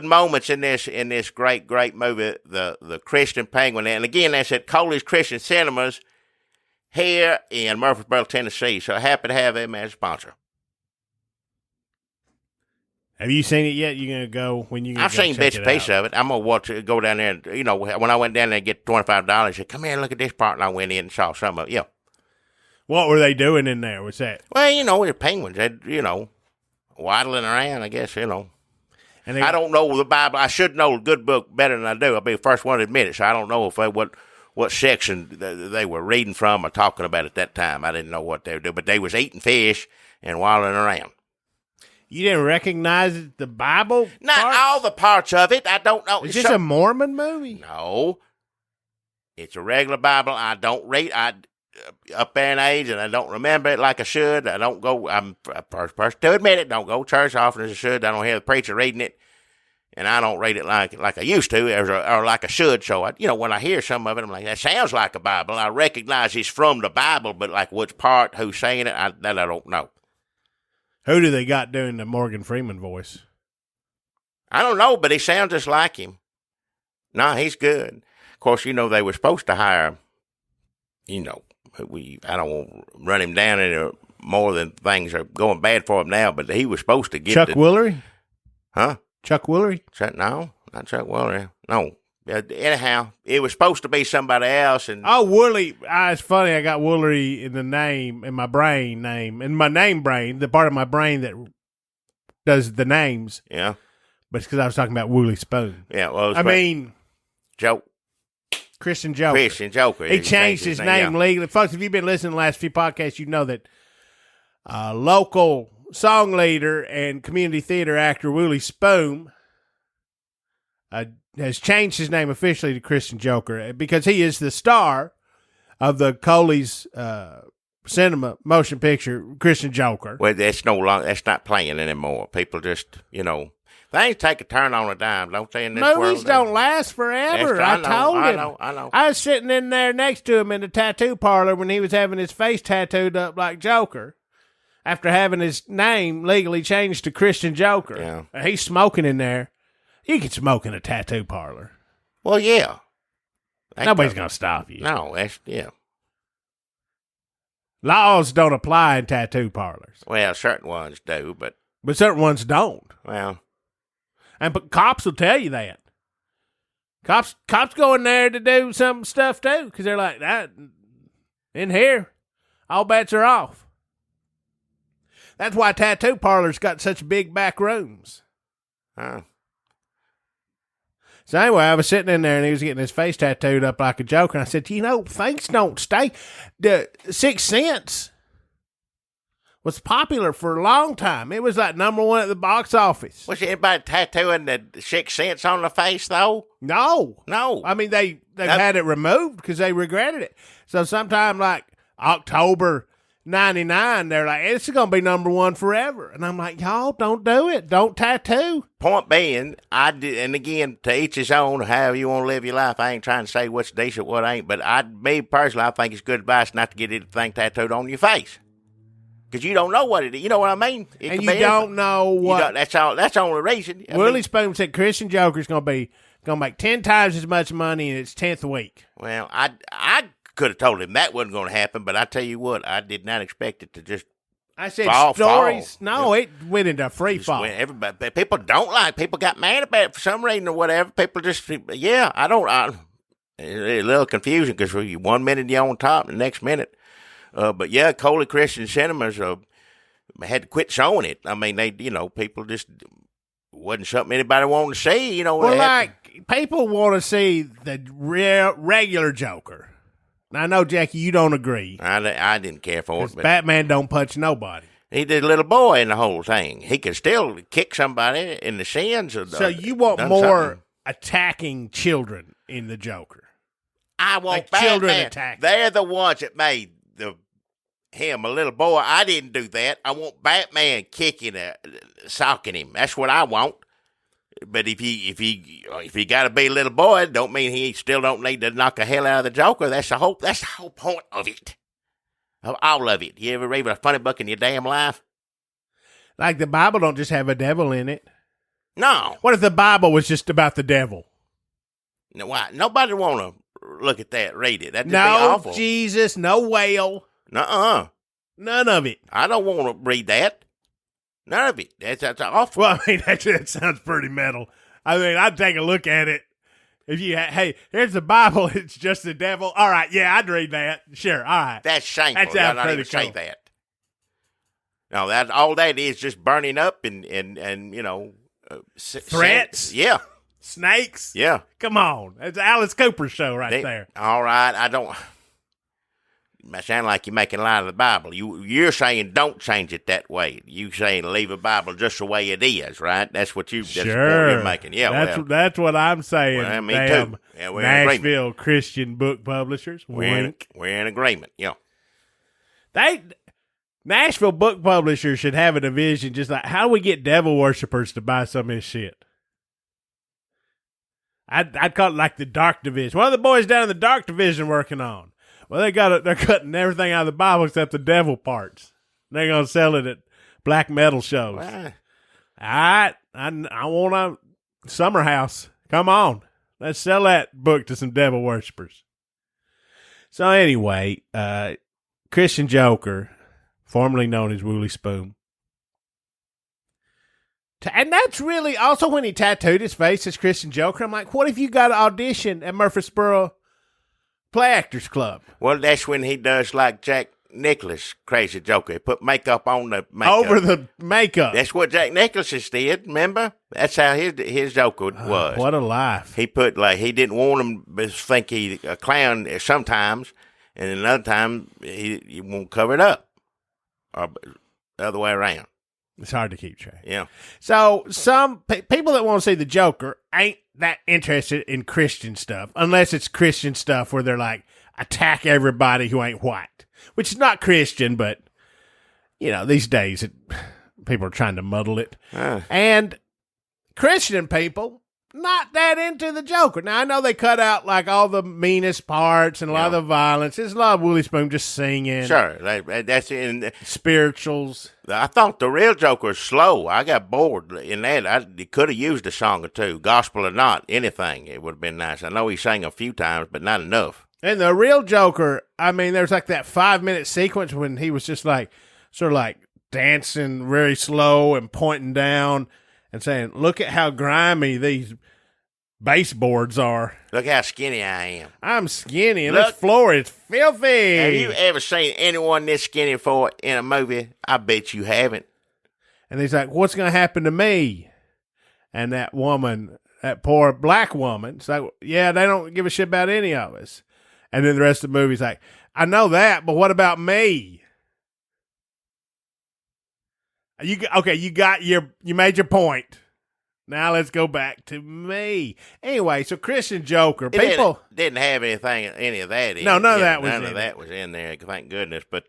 moments in this great movie, the Christian Penguin. And again, that's at Coley's Christian Cinemas here in Murfreesboro, Tennessee. So happy to have them as a sponsor. Have you seen it yet? You gonna go when you? I've seen bits and pieces of it. I'm gonna watch it. Go down there, and when I went down there and get $25, I said, "Come here and look at this part." And I went in and saw some of it. Yeah. What were they doing in there? What's that? Well, they're penguins. They're waddling around. I guess And I don't know the Bible. I should know the good book better than I do. I'll be the first one to admit it. So I don't know if what section they were reading from or talking about at that time. I didn't know what they were doing, but they was eating fish and waddling around. You didn't recognize the Bible? Not all the parts of it. I don't know. Is this a Mormon movie? No. It's a regular Bible. I don't read. Up there in age, and I don't remember it like I should. I don't go. I'm a first person to admit it. Don't go to church often as I should. I don't hear the preacher reading it, and I don't read it like I used to or like I should. So when I hear some of it, I'm like, that sounds like a Bible. I recognize it's from the Bible, but like which part, who's saying it, I don't know. Who do they got doing the Morgan Freeman voice? I don't know, but he sounds just like him. No, he's good. Of course, they were supposed to hire, I don't want to run him down any more than things are going bad for him now, but he was supposed to get Chuck Woolery? Huh? Chuck Woolery? No, not Chuck Woolery. No. Anyhow, it was supposed to be somebody else. And Woolery. It's funny. I got Woolery in the name, in my brain name, in my name brain, the part of my brain that does the names. Yeah. But it's because I was talking about Woolly Spoon. Yeah. Well, Joke. Christian Joker. Christian Joker. He changed his name legally. Folks, if you've been listening to the last few podcasts, you know that local song leader and community theater actor Woolly Spoon has changed his name officially to Christian Joker because he is the star of the Coley's cinema motion picture, Christian Joker. Well, that's not playing anymore. People just, things take a turn on a dime, don't they? In this Movies world, don't last forever. I told him. I know. I was sitting in there next to him in the tattoo parlor when he was having his face tattooed up like Joker after having his name legally changed to Christian Joker. Yeah. He's smoking in there. You can smoke in a tattoo parlor. Well, yeah. Nobody's going to stop you. No, yeah. Laws don't apply in tattoo parlors. Well, certain ones do, but certain ones don't. Well, but cops will tell you that. Cops go in there to do some stuff too, because they're like, that in here, all bets are off. That's why tattoo parlors got such big back rooms. Huh. So anyway, I was sitting in there and he was getting his face tattooed up like a Joker. And I said, things don't stay. The 6th Sense was popular for a long time. It was like #1 at the box office. Was anybody tattooing the 6th Sense on the face, though? No. I mean, they've had it removed because they regretted it. So sometime like October 99, they're like, it's going to be number one forever. And I'm like, y'all, don't do it. Don't tattoo. Point being, I did, and again, to each his own, however you want to live your life. I ain't trying to say what's decent, what ain't, but me personally, I think it's good advice not to get anything tattooed on your face. Because you don't know what it is. You know what I mean? And you don't know what. That's the only reason. Willie Spoon said Christian Joker's going to make 10 times as much money in its 10th week. Well, I could have told him that wasn't going to happen, but I tell you what, I did not expect it to just. I said stories. Fall. No, it went into free fall. Everybody, people don't like. People got mad about it for some reason or whatever. People just, a little confusing because 1 minute you're on top, the next minute. But yeah, Coley Christian Cinemas had to quit showing it. I mean, people just wasn't something anybody wanted to see. Well, people want to see the regular Joker. Now, I know, Jackie, you don't agree. I didn't care for it. But Batman don't punch nobody. He did a little boy in the whole thing. He could still kick somebody in the shins. So you want more attacking children in the Joker? I want like Batman. Children attacking. They're the ones that made him a little boy. I didn't do that. I want Batman kicking, socking him. That's what I want. But if he got to be a little boy, don't mean he still don't need to knock the hell out of the Joker. That's the whole point of it. Of all of it. You ever read a funny book in your damn life? Like the Bible don't just have a devil in it. No. What if the Bible was just about the devil? No, why? Nobody want to look at that, read it. That'd be No awful. Jesus, no whale. Nuh-uh. None of it. I don't want to read that. None of it. That's awful. Well, I mean, that sounds pretty metal. I mean, I'd take a look at it. If you hey, here's the Bible. It's just the devil. All right, yeah, I'd read that. Sure, all right. That's shameful. That sounds not pretty even say cool. that. No, all that is just burning up and threats. Yeah, snakes. Yeah, come on. It's Alice Cooper's show right there. All right, I don't. It sound like you're making a lot of the Bible. You're saying don't change it that way. You saying leave a Bible just the way it is, right? That's what that's the point you're making. Yeah, that's what I'm saying. Well, me damn too. Yeah, we're Nashville Christian Book Publishers. We're in agreement. Yeah. Nashville Book Publishers should have a division just like, how do we get devil worshippers to buy some of this shit? I'd call it like the dark division. What are the boys down in the dark division working on? Well, they're cutting everything out of the Bible except the devil parts. They're going to sell it at black metal shows. Well, All right. I want a summer house. Come on. Let's sell that book to some devil worshippers. So anyway, Christian Joker, formerly known as Willie Spoon. And that's really also when he tattooed his face as Christian Joker. I'm like, what if you got an audition at Murfreesboro Play Actors Club? Well, that's when he does like Jack Nicklaus, Crazy Joker. He put makeup on the makeup. Over the makeup. That's what Jack Nicklaus did, remember? That's how his Joker was. What a life. He put, he didn't want him to think he a clown sometimes, and another time he won't cover it up. Or the other way around. It's hard to keep track. Yeah. So some people that want to see the Joker ain't that interested in Christian stuff, unless it's Christian stuff where they're like, attack everybody who ain't white, which is not Christian, but, these days people are trying to muddle it. And Christian people, not that into the Joker. Now, I know they cut out like all the meanest parts and a lot of the violence. There's a lot of Willie Spoon just singing. Sure. That's in spirituals. I thought the real Joker was slow. I got bored in that. I could have used a song or two, gospel or not, anything. It would have been nice. I know he sang a few times, but not enough. And the real Joker, I mean, there's like that 5-minute sequence when he was just like, sort of like dancing very slow and pointing down and saying, look at how grimy these baseboards are. Look how skinny I am. I'm skinny, and this floor is filthy. Have you ever seen anyone this skinny before in a movie? I bet you haven't. And he's like, what's going to happen to me? And that woman, that poor black woman, it's like, yeah, they don't give a shit about any of us. And then the rest of the movie's like, I know that, but what about me? You made your point. Now let's go back to me. Anyway, so Christian Joker, It people didn't have any of that in No, it. none of that was none in of it. that was in there, thank goodness. But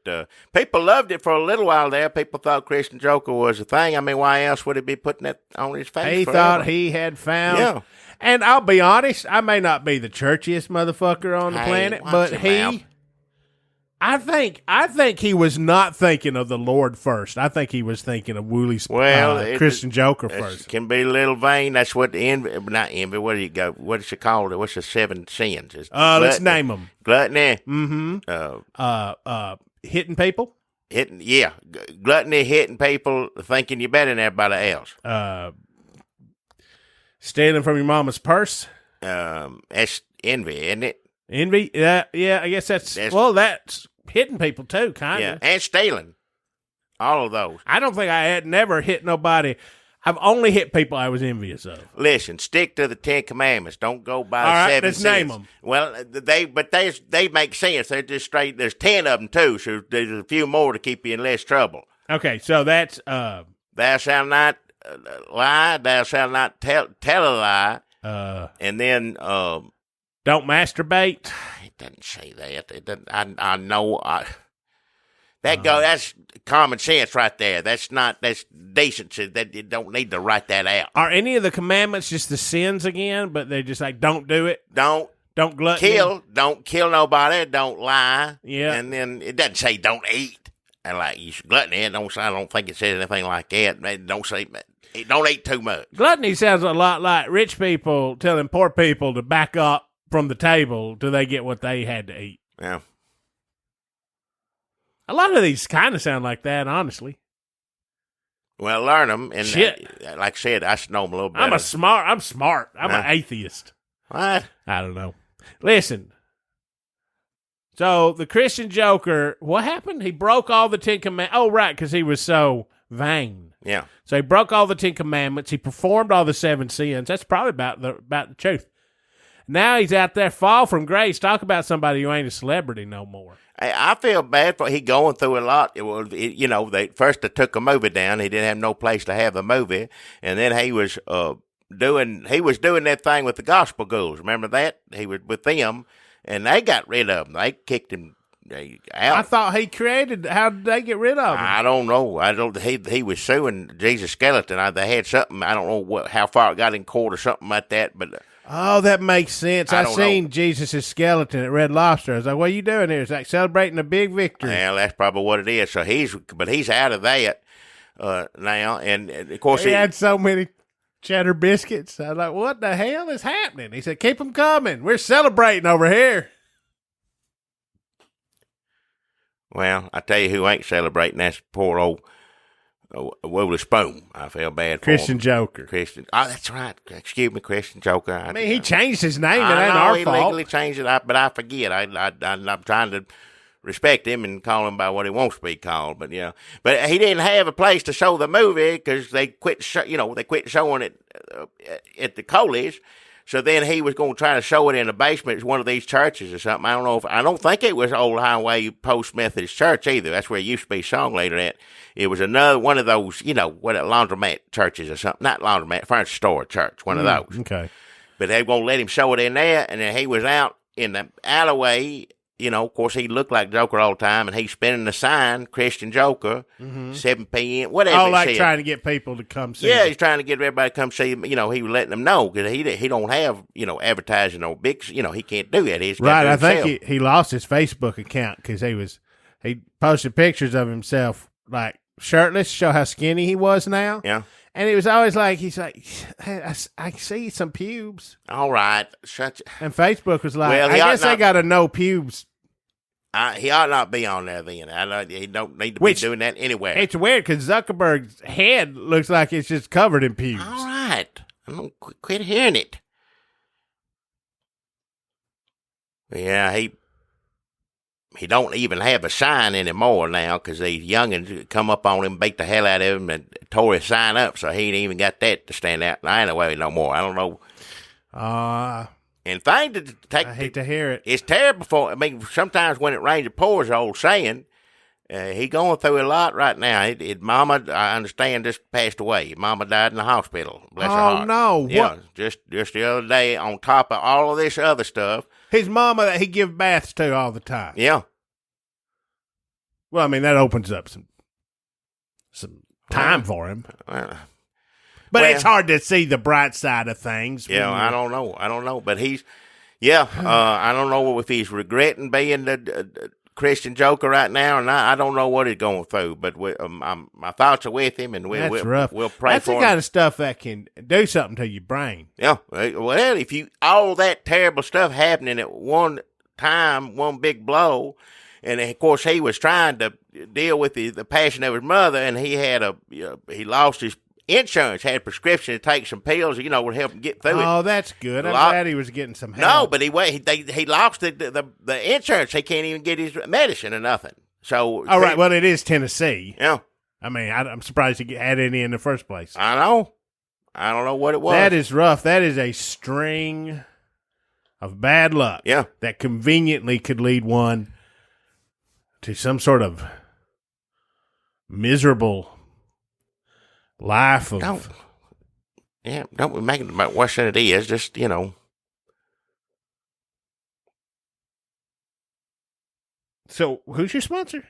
people loved it for a little while there. People thought Christian Joker was a thing. I mean, why else would he be putting that on his face? he forever? thought he had found. Yeah. And I'll be honest, I may not be the churchiest motherfucker on the Hey, planet, watch but your mouth. I think he was not thinking of the Lord first. I think he was thinking of Wooley's Christian Joker first. Can be a little vain. That's what not envy. What do you go? What is it called? What's the 7 sins? Let's name them. Gluttony. Mm-hmm. Hitting people. Gluttony, hitting people, thinking you're better than everybody else. Stealing from your mama's purse. That's envy, isn't it? Envy. Yeah, I guess that's hitting people too, kind Yeah, of. and stealing. All of those. I don't think I had never hit nobody. I've only hit people I was envious of. Listen, stick to the 10 Commandments. Don't go by All the right, 7 let's sins. name them. Well, they make sense. They're just straight. There's 10 of them too, so there's a few more to keep you in less trouble. Okay, so that's Thou shalt not lie. Thou shalt not tell a lie. And then don't masturbate. it doesn't say that. It doesn't. I know. That's common sense right there. That's decency. That you don't need to write that out. Are any of the commandments just the sins again? But they're just like, don't do it. Don't gluttony. kill. Don't kill nobody. Don't lie. Yeah. And then it doesn't say don't eat. And like you should gluttony. I don't think it says anything like that. It don't say don't eat too much. Gluttony sounds a lot like rich people telling poor people to back up from the table till they get what they had to eat. Yeah. A lot of these kind of sound like that, honestly. Well, learn them. And Shit. like I said, I should know them a little better. I'm smart. I'm an atheist. What? I don't know. Listen. So the Christian Joker, what happened? He broke all the 10 commandments. Oh, right, because he was so vain. Yeah. So he broke all the 10 commandments. He performed all the 7 sins. That's probably about the truth. Now he's out there, fall from grace. Talk about somebody who ain't a celebrity no more. I feel bad for he going through a lot. First they took a movie down. He didn't have no place to have the movie, and then he was doing that thing with the gospel ghouls. Remember that? He was with them, and they got rid of him. They kicked him out. I thought he created. How did they get rid of him? I don't know. He was suing Jesus Skeleton. They had something. I don't know how far it got in court or something like that, but. Oh, that makes sense. I don't seen know. Jesus' skeleton at Red Lobster. I was like, what are you doing here? It's like celebrating a big victory. Well, that's probably what it is. So he's out of that now, and of course He had so many cheddar biscuits. I was like, what the hell is happening? He said, keep them coming. We're celebrating over here. Well, I tell you who ain't celebrating. That's poor old Willie Spoon. I feel bad for Christian him. Joker. Christian. Oh, that's right. Excuse me, Christian Joker. I mean, he changed his name. It I ain't know our he fault. legally changed it, but I forget. I'm trying to respect him and call him by what he wants to be called. But yeah, but he didn't have a place to show the movie because they quit showing it at the Coleys. So then he was going to try to show it in the basement of one of these churches or something. I don't think it was Old Highway Post Methodist Church either. That's where it used to be song leader at. It was another one of those, laundromat churches or something. Not laundromat, furniture store church, one of those. Okay. But they were going to let him show it in there, and then he was out in the alleyway. Of course, he looked like Joker all the time, and he's spinning the sign, Christian Joker, 7 p.m., whatever. Oh, like said. trying to get people to come see Yeah, him. he's trying to get everybody to come see him. He was letting them know because he don't have, advertising or big, he can't do that. He's Right, got to do I himself. think he lost his Facebook account because he posted pictures of himself like shirtless, show how skinny he was now. Yeah. And it was always like, he's like, hey, I see some pubes. All right. And Facebook was like, Well, I guess they got to know pubes. He ought not be on there then. He don't need to be doing that anywhere. It's weird because Zuckerberg's head looks like it's just covered in pubes. All right. I'm going to quit hearing it. Yeah, he don't even have a sign anymore now because these youngins come up on him, beat the hell out of him, and tore his sign up, so he ain't even got that to stand out anyway no more. I don't know. And thing to take. I hate to hear it. It's terrible for. Sometimes when it rains, it pours. The old saying, He going through a lot right now. Mama, I understand, just passed away. Mama died in the hospital. Bless her heart. Oh, no. Yeah, What? just the other day, on top of all of this other stuff. His mama that he give baths to all the time. Yeah. Well, I mean, that opens up some time for him. But it's hard to see the bright side of things. Yeah, I don't know. But he's, I don't know if he's regretting being the Christian joker right now, and I don't know what he's going through. But my thoughts are with him, and we'll pray That's for him. That's the kind of stuff that can do something to your brain. Yeah. Well, if all that terrible stuff happening at one time, one big blow, and of course he was trying to deal with the passion of his mother, and he lost his insurance, had a prescription to take some pills, would help him get through it. Oh, that's good. I'm glad he was getting some help. No, but he lost the insurance. He can't even get his medicine or nothing. So, all right. Well, it is Tennessee. Yeah. I mean, I'm surprised he had any in the first place. I know. I don't know what it was. That is rough. That is a string of bad luck. Yeah. That conveniently could lead one to some sort of miserable life of... Don't we make it about worse than it is, just, So, who's your sponsor?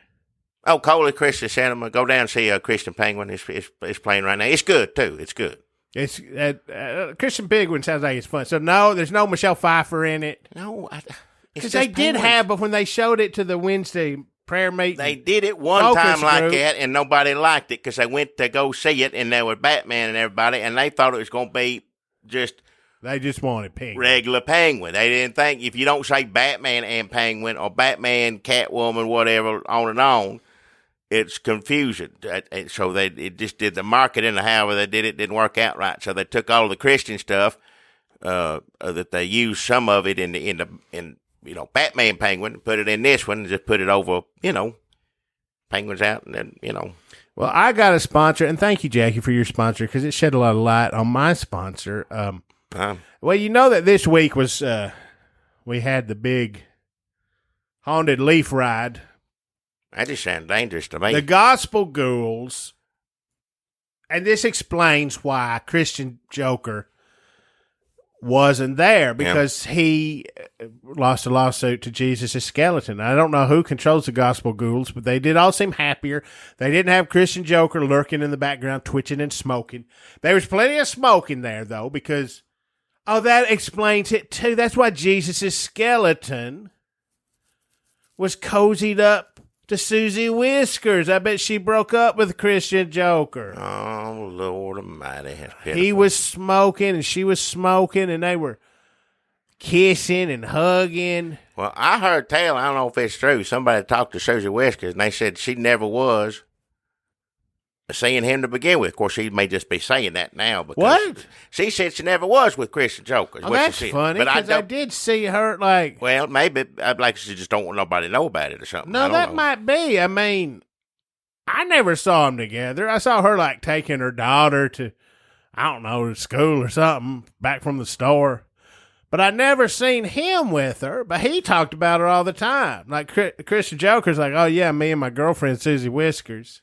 Oh, Coley Christian Cinema. Go down and see Christian Penguin. It's playing right now. It's good, too. It's good. It's Christian Penguin sounds like it's fun. So, no, there's no Michelle Pfeiffer in it. No, because they did have, but when they showed it to the Wednesday prayer meeting, they did it one time like that, and nobody liked it because they went to go see it, and there was Batman and everybody, and they thought it was going to be just... They just wanted Penguin. Regular Penguin. They didn't think, if you don't say Batman and Penguin, or Batman, Catwoman, whatever, on and on, it's confusion. So it just did the marketing, however they did it, didn't work out right. So they took all the Christian stuff that they used, some of it in Batman Penguin, put it in this one, and just put it over, Penguin's out, and then, Well, I got a sponsor, and thank you, Jackie, for your sponsor, because it shed a lot of light on my sponsor. Well, you know that this week was, we had the big haunted leaf ride. That just sounds dangerous to me. The Gospel Ghouls, and this explains why Christian Joker wasn't there, because he lost a lawsuit to Jesus' skeleton. I don't know who controls the Gospel Ghouls, but they did all seem happier. They didn't have Christian Joker lurking in the background, twitching and smoking. There was plenty of smoking there, though, because, that explains it, too. That's why Jesus' skeleton was cozied up to Susie Whiskers. I bet she broke up with Christian Joker. Oh, Lord Almighty. He was smoking and she was smoking, and they were kissing and hugging. Well, I heard tell, I don't know if it's true, somebody talked to Susie Whiskers, and they said she never was seeing him to begin with. Of course, she may just be saying that now. Because what? She said she never was with Christian Joker. Oh, that's funny, because I did see her, Well, maybe, she just don't want nobody to know about it or something. No, that might be. I mean, I never saw them together. I saw her, taking her daughter to, to school or something, back from the store. But I never seen him with her, but he talked about her all the time. Christian Joker's like, oh, yeah, me and my girlfriend, Susie Whiskers.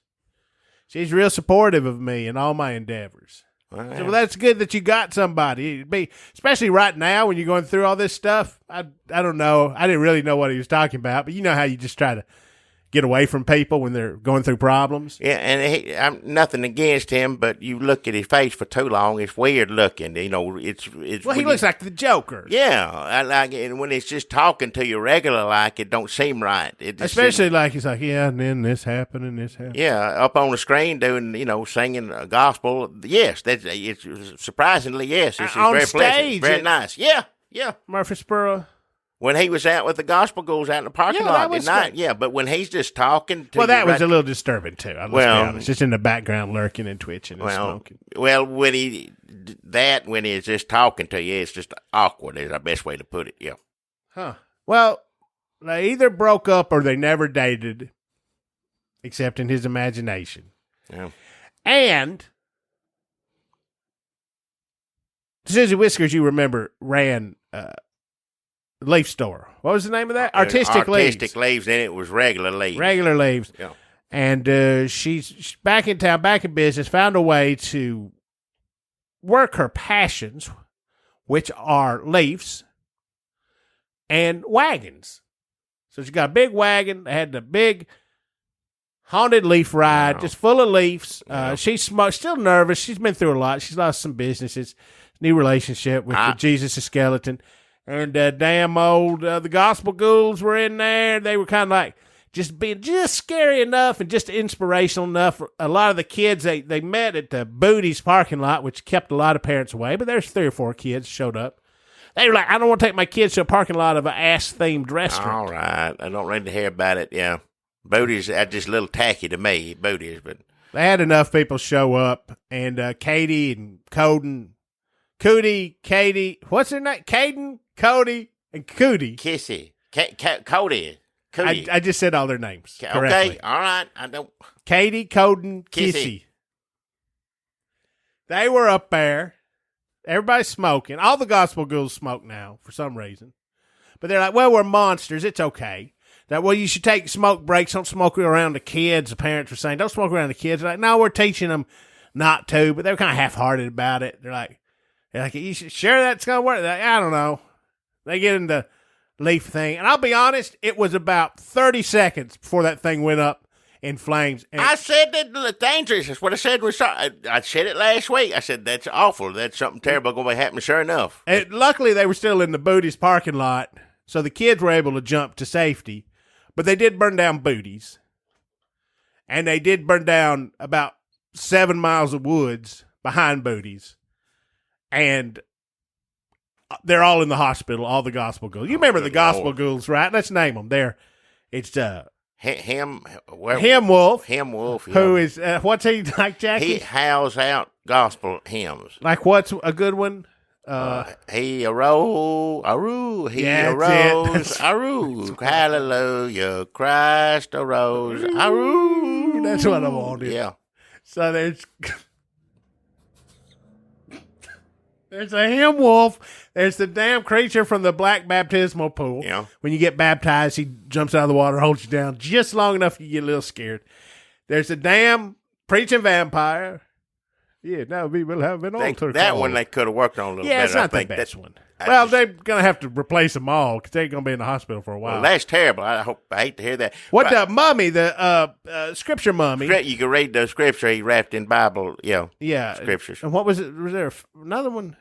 She's real supportive of me and all my endeavors. Well, that's good that you got somebody. Especially right now when you're going through all this stuff. I don't know. I didn't really know what he was talking about, but you know how you just try to get away from people when they're going through problems. Yeah, and I'm nothing against him, but you look at his face for too long, it's weird looking. It's well, he looks like the Joker. Yeah, I like it. And when it's just talking to you regular, it don't seem right. Especially he's like, yeah, and then this happened and this happened. Yeah, up on the screen doing, singing a gospel. Yes, it's surprisingly, yes. It's on very stage, pleasant, very nice. Yeah. Murfreesboro. When he was out with the Gospel Ghouls out in the parking lot at night, but when he's just talking to that was a little disturbing, too. Let's be honest. Just in the background, lurking and twitching and smoking. Well, when he's just talking to you, it's just awkward is the best way to put it, yeah. Huh. Well, they either broke up or they never dated, except in his imagination. Yeah. And Susie Whiskers, you remember, ran... Leaf store. What was the name of that? Artistic Leaves. Artistic Leaves, and it was regular leaves. Regular leaves. Yeah. And she's back in town, back in business, found a way to work her passions, which are leafs and wagons. So she got a big wagon. They had the big haunted leaf ride, just full of leaves. She's still nervous. She's been through a lot. She's lost some businesses, new relationship with the Jesus skeleton. And damn old, the gospel ghouls were in there. They were kind of like just being just scary enough and just inspirational enough. A lot of the kids, they met at the Booties parking lot, which kept a lot of parents away. But there's 3 or 4 kids showed up. They were like, I don't want to take my kids to a parking lot of an ass-themed restaurant. All right. I don't need to hear about it, yeah. Booties, that's just a little tacky to me, Booties. But they had enough people show up, and Katie and Cootie, Katie, what's their name? Caden, Cody, and Cootie. Kissy. Cody. Cootie. I just said all their names correctly. Okay, all right. I don't. Katie, Coden, Kissy. They were up there. Everybody's smoking. All the gospel ghouls smoke now for some reason. But they're like, well, we're monsters. It's okay. Well, you should take smoke breaks. Don't smoke around the kids. The parents were saying, don't smoke around the kids. They're like, no, we're teaching them not to. But they're kind of half-hearted about it. They're like, you sure that's going to work? Like, I don't know. They get in the leaf thing. And I'll be honest, it was about 30 seconds before that thing went up in flames. And I said that the dangerous. That's what I said. I said it last week. I said, that's awful. That's something terrible going to be happening, sure enough. And luckily, they were still in the Booties parking lot, so the kids were able to jump to safety. But they did burn down Booties. And they did burn down about 7 miles of woods behind Booties. And they're all in the hospital, all the gospel ghouls. You remember the gospel ghouls, right? Let's name them. It's Him Wolf. Him Wolf. Who is, what's he like, Jackie? He howls out gospel hymns. Like what's a good one? He arose, he arose, arose, hallelujah, Christ arose, arose. That's what I wanted. Yeah. So there's a him wolf. There's the damn creature from the black baptismal pool. Yeah. When you get baptized, he jumps out of the water, holds you down just long enough you get a little scared. There's a damn preaching vampire. Yeah, now we will have an altar. That one they could have worked on a little better. Yeah, it's not the best one. Well, they're going to have to replace them all because they're going to be in the hospital for a while. Well, that's terrible. I hate to hear that. What the mummy, the scripture mummy. You can read the scripture he wrapped in Bible, yeah, scriptures. And what was it? Was there another one?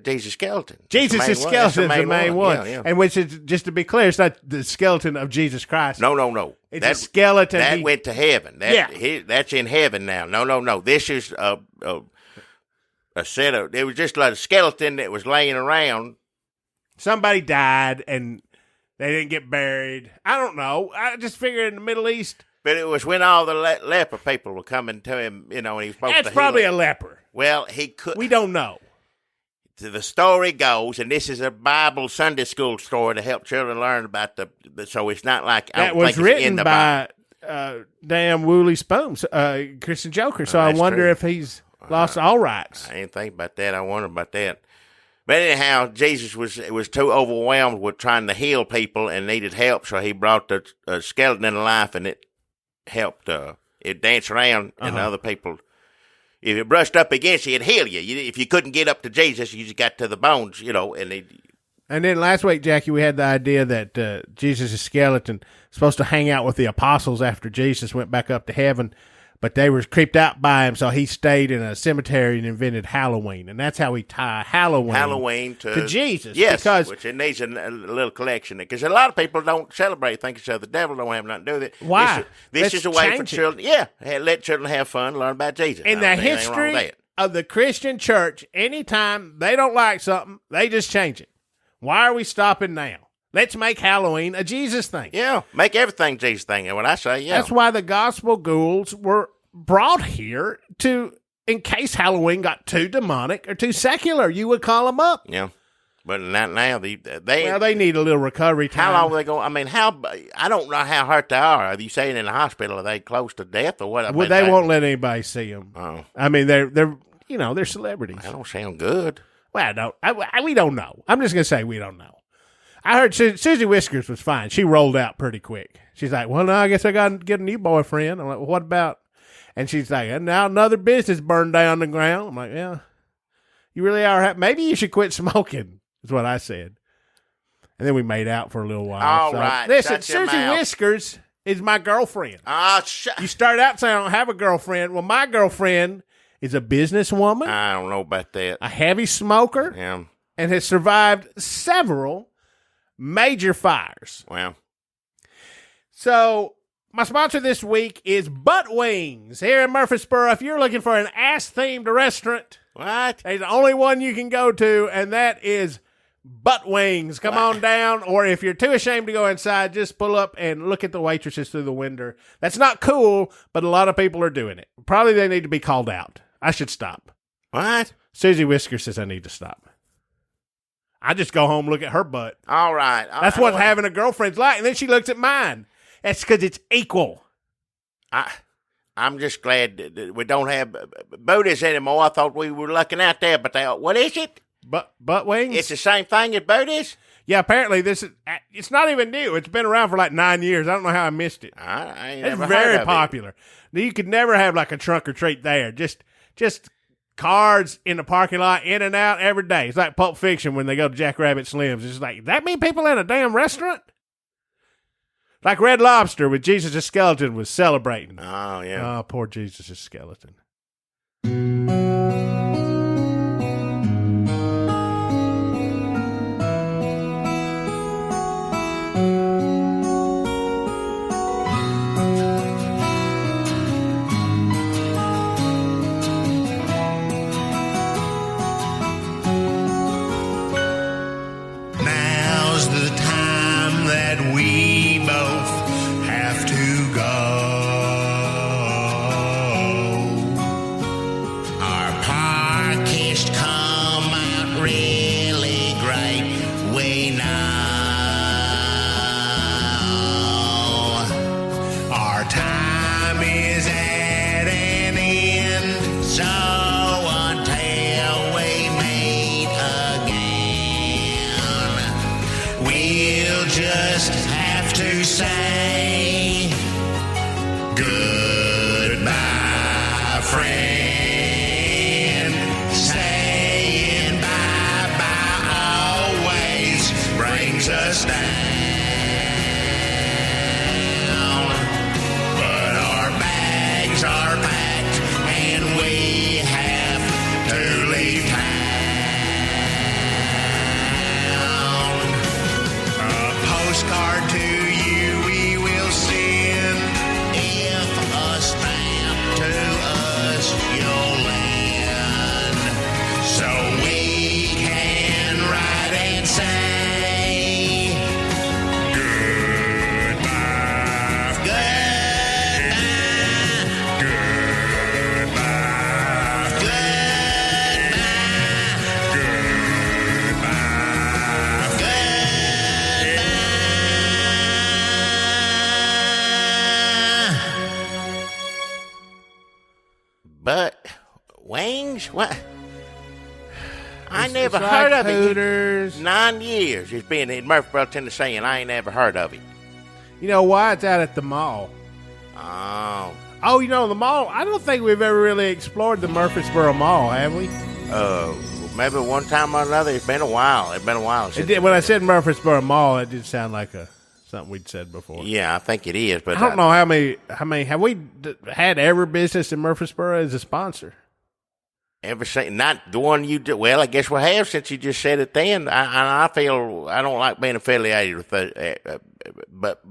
Jesus skeleton. Jesus' skeleton is the main one. Yeah. And which is, just to be clear, it's not the skeleton of Jesus Christ. No. It's a skeleton. That went to heaven. That's in heaven now. No. This is a set of, it was just like a skeleton that was laying around. Somebody died and they didn't get buried. I don't know. I just figured in the Middle East. But it was when all the leper people were coming to him, and he was supposed to That's probably a leper. Well, he could. We don't know. The story goes, and this is a Bible Sunday school story to help children learn about so it's not like that was written by damn Woolly Spoons, Christian Joker. So I wonder if he's lost all rights. I didn't think about that. I wonder about that. But anyhow, Jesus was too overwhelmed with trying to heal people and needed help, so he brought the skeleton into life, and it helped. It danced around, and other people. If it brushed up against you, it'd heal you. If you couldn't get up to Jesus, you just got to the bones, And then last week, Jackie, we had the idea that Jesus' skeleton was supposed to hang out with the apostles after Jesus went back up to heaven, but they were creeped out by him, so he stayed in a cemetery and invented Halloween. And that's how we tie Halloween to Jesus. Yes, which it needs a little collection. Because a lot of people don't celebrate, think it's the devil, don't have nothing to do with it. Why? This is a way for children. Yeah, let children have fun, learn about Jesus. In the history of the Christian church, anytime they don't like something, they just change it. Why are we stopping now? Let's make Halloween a Jesus thing. Yeah, make everything Jesus thing. And what I say, yeah. That's why the gospel ghouls were brought here in case Halloween got too demonic or too secular. You would call them up. Yeah, but not now. They need a little recovery time. How long are they going? I mean, I don't know how hurt they are. Are you saying in the hospital? Are they close to death or what? Well, they won't let anybody see them. Oh. I mean, they're celebrities. That don't sound good. Well, we don't know. I'm just gonna say we don't know. I heard Susie Whiskers was fine. She rolled out pretty quick. She's like, well, now I guess I got to get a new boyfriend. I'm like, well, what about? And she's like, and now another business burned down the ground. I'm like, yeah, you really are. Maybe you should quit smoking, is what I said. And then we made out for a little while. All right. Listen, Susie Whiskers is my girlfriend. You started out saying I don't have a girlfriend. Well, my girlfriend is a businesswoman. I don't know about that. A heavy smoker. Yeah. And has survived several major fires. Well. So, my sponsor this week is Butt Wings here in Murfreesboro. If you're looking for an ass-themed restaurant, what? There's the only one you can go to, and that is Butt Wings. Come on down, or if you're too ashamed to go inside, just pull up and look at the waitresses through the window. That's not cool, but a lot of people are doing it. Probably they need to be called out. I should stop. What? Susie Whisker says I need to stop. I just go home, look at her butt. All right. That's what having a girlfriend's like. And then she looks at mine. That's because it's equal. I'm just glad that we don't have booties anymore. I thought we were looking out there, but what is it? Butt wings? It's the same thing as booties? Yeah, apparently it's not even new. It's been around for like 9 years. I don't know how I missed it. I ain't it's never very heard of popular. You could never have like a trunk or treat there. Just cards in the parking lot, in and out every day. It's like Pulp Fiction when they go to Jack Rabbit Slim's. It's like, that mean people in a damn restaurant? Like Red Lobster with Jesus' skeleton was celebrating. Oh, yeah. Oh, poor Jesus' skeleton. Now's the time that we both have to go. Our podcast come out really great, we know. Our time is at an end, so until we meet again, we'll just have to say goodbye, friend. Saying bye-bye always brings us down. But our bags are packed and we have to leave town. A postcard to you we will send if a stamp to us you'll lend, so we can write and say goodbye, goodbye, goodbye, goodbye, goodbye. But wings? What? I never It's heard like of Hooters. it. 9 years it's been in Murfreesboro, Tennessee, and I ain't never heard of it. You know why? It's out at the mall. Oh. Oh, you know, the mall, I don't think we've ever really explored the Murfreesboro Mall, have we? Maybe one time or another. It's been a while. It's been a while It since. did, when I said Murfreesboro Mall, it did sound like something we'd said before. Yeah, I think it is. But I don't know how many, have we had every business in Murfreesboro as a sponsor? Ever since, not the one you did. Well, I guess we have since you just said it then. I feel I don't like being affiliated with but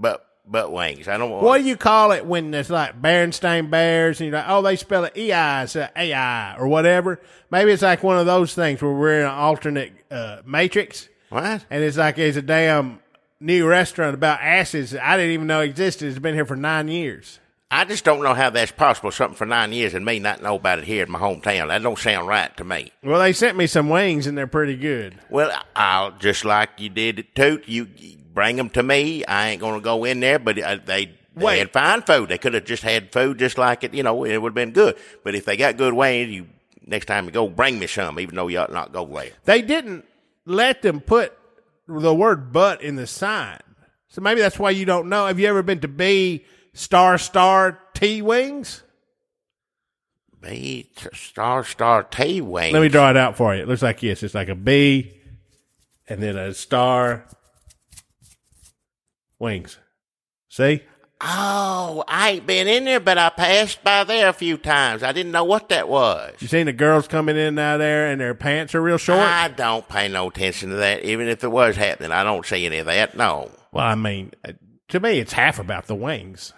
wings. I don't. What do you call it when it's like Berenstain Bears and you're like, oh, they spell it EI instead of AI or whatever? Maybe it's like one of those things where we're in an alternate matrix. What? And it's like it's a damn new restaurant about asses I didn't even know existed. It's been here for 9 years. I just don't know how that's possible. Something for 9 years and me not know about it here in my hometown. That don't sound right to me. Well, they sent me some wings and they're pretty good. Well, I'll just like you did at Toot. You bring them to me. I ain't gonna go in there, but they had fine food. They could have just had food just like it. You know, it would have been good. But if they got good wings, next time you go, bring me some, even though you ought not go there. They didn't let them put the word butt in the sign. So maybe that's why you don't know. Have you ever been to B ** T wings? B ** T wings. Let me draw it out for you. It looks like this. It's like a B and then a star wings. See? Oh, I ain't been in there, but I passed by there a few times. I didn't know what that was. You seen the girls coming in out there and their pants are real short? I don't pay no attention to that. Even if it was happening, I don't see any of that. No. Well, I mean, to me, it's half about the wings.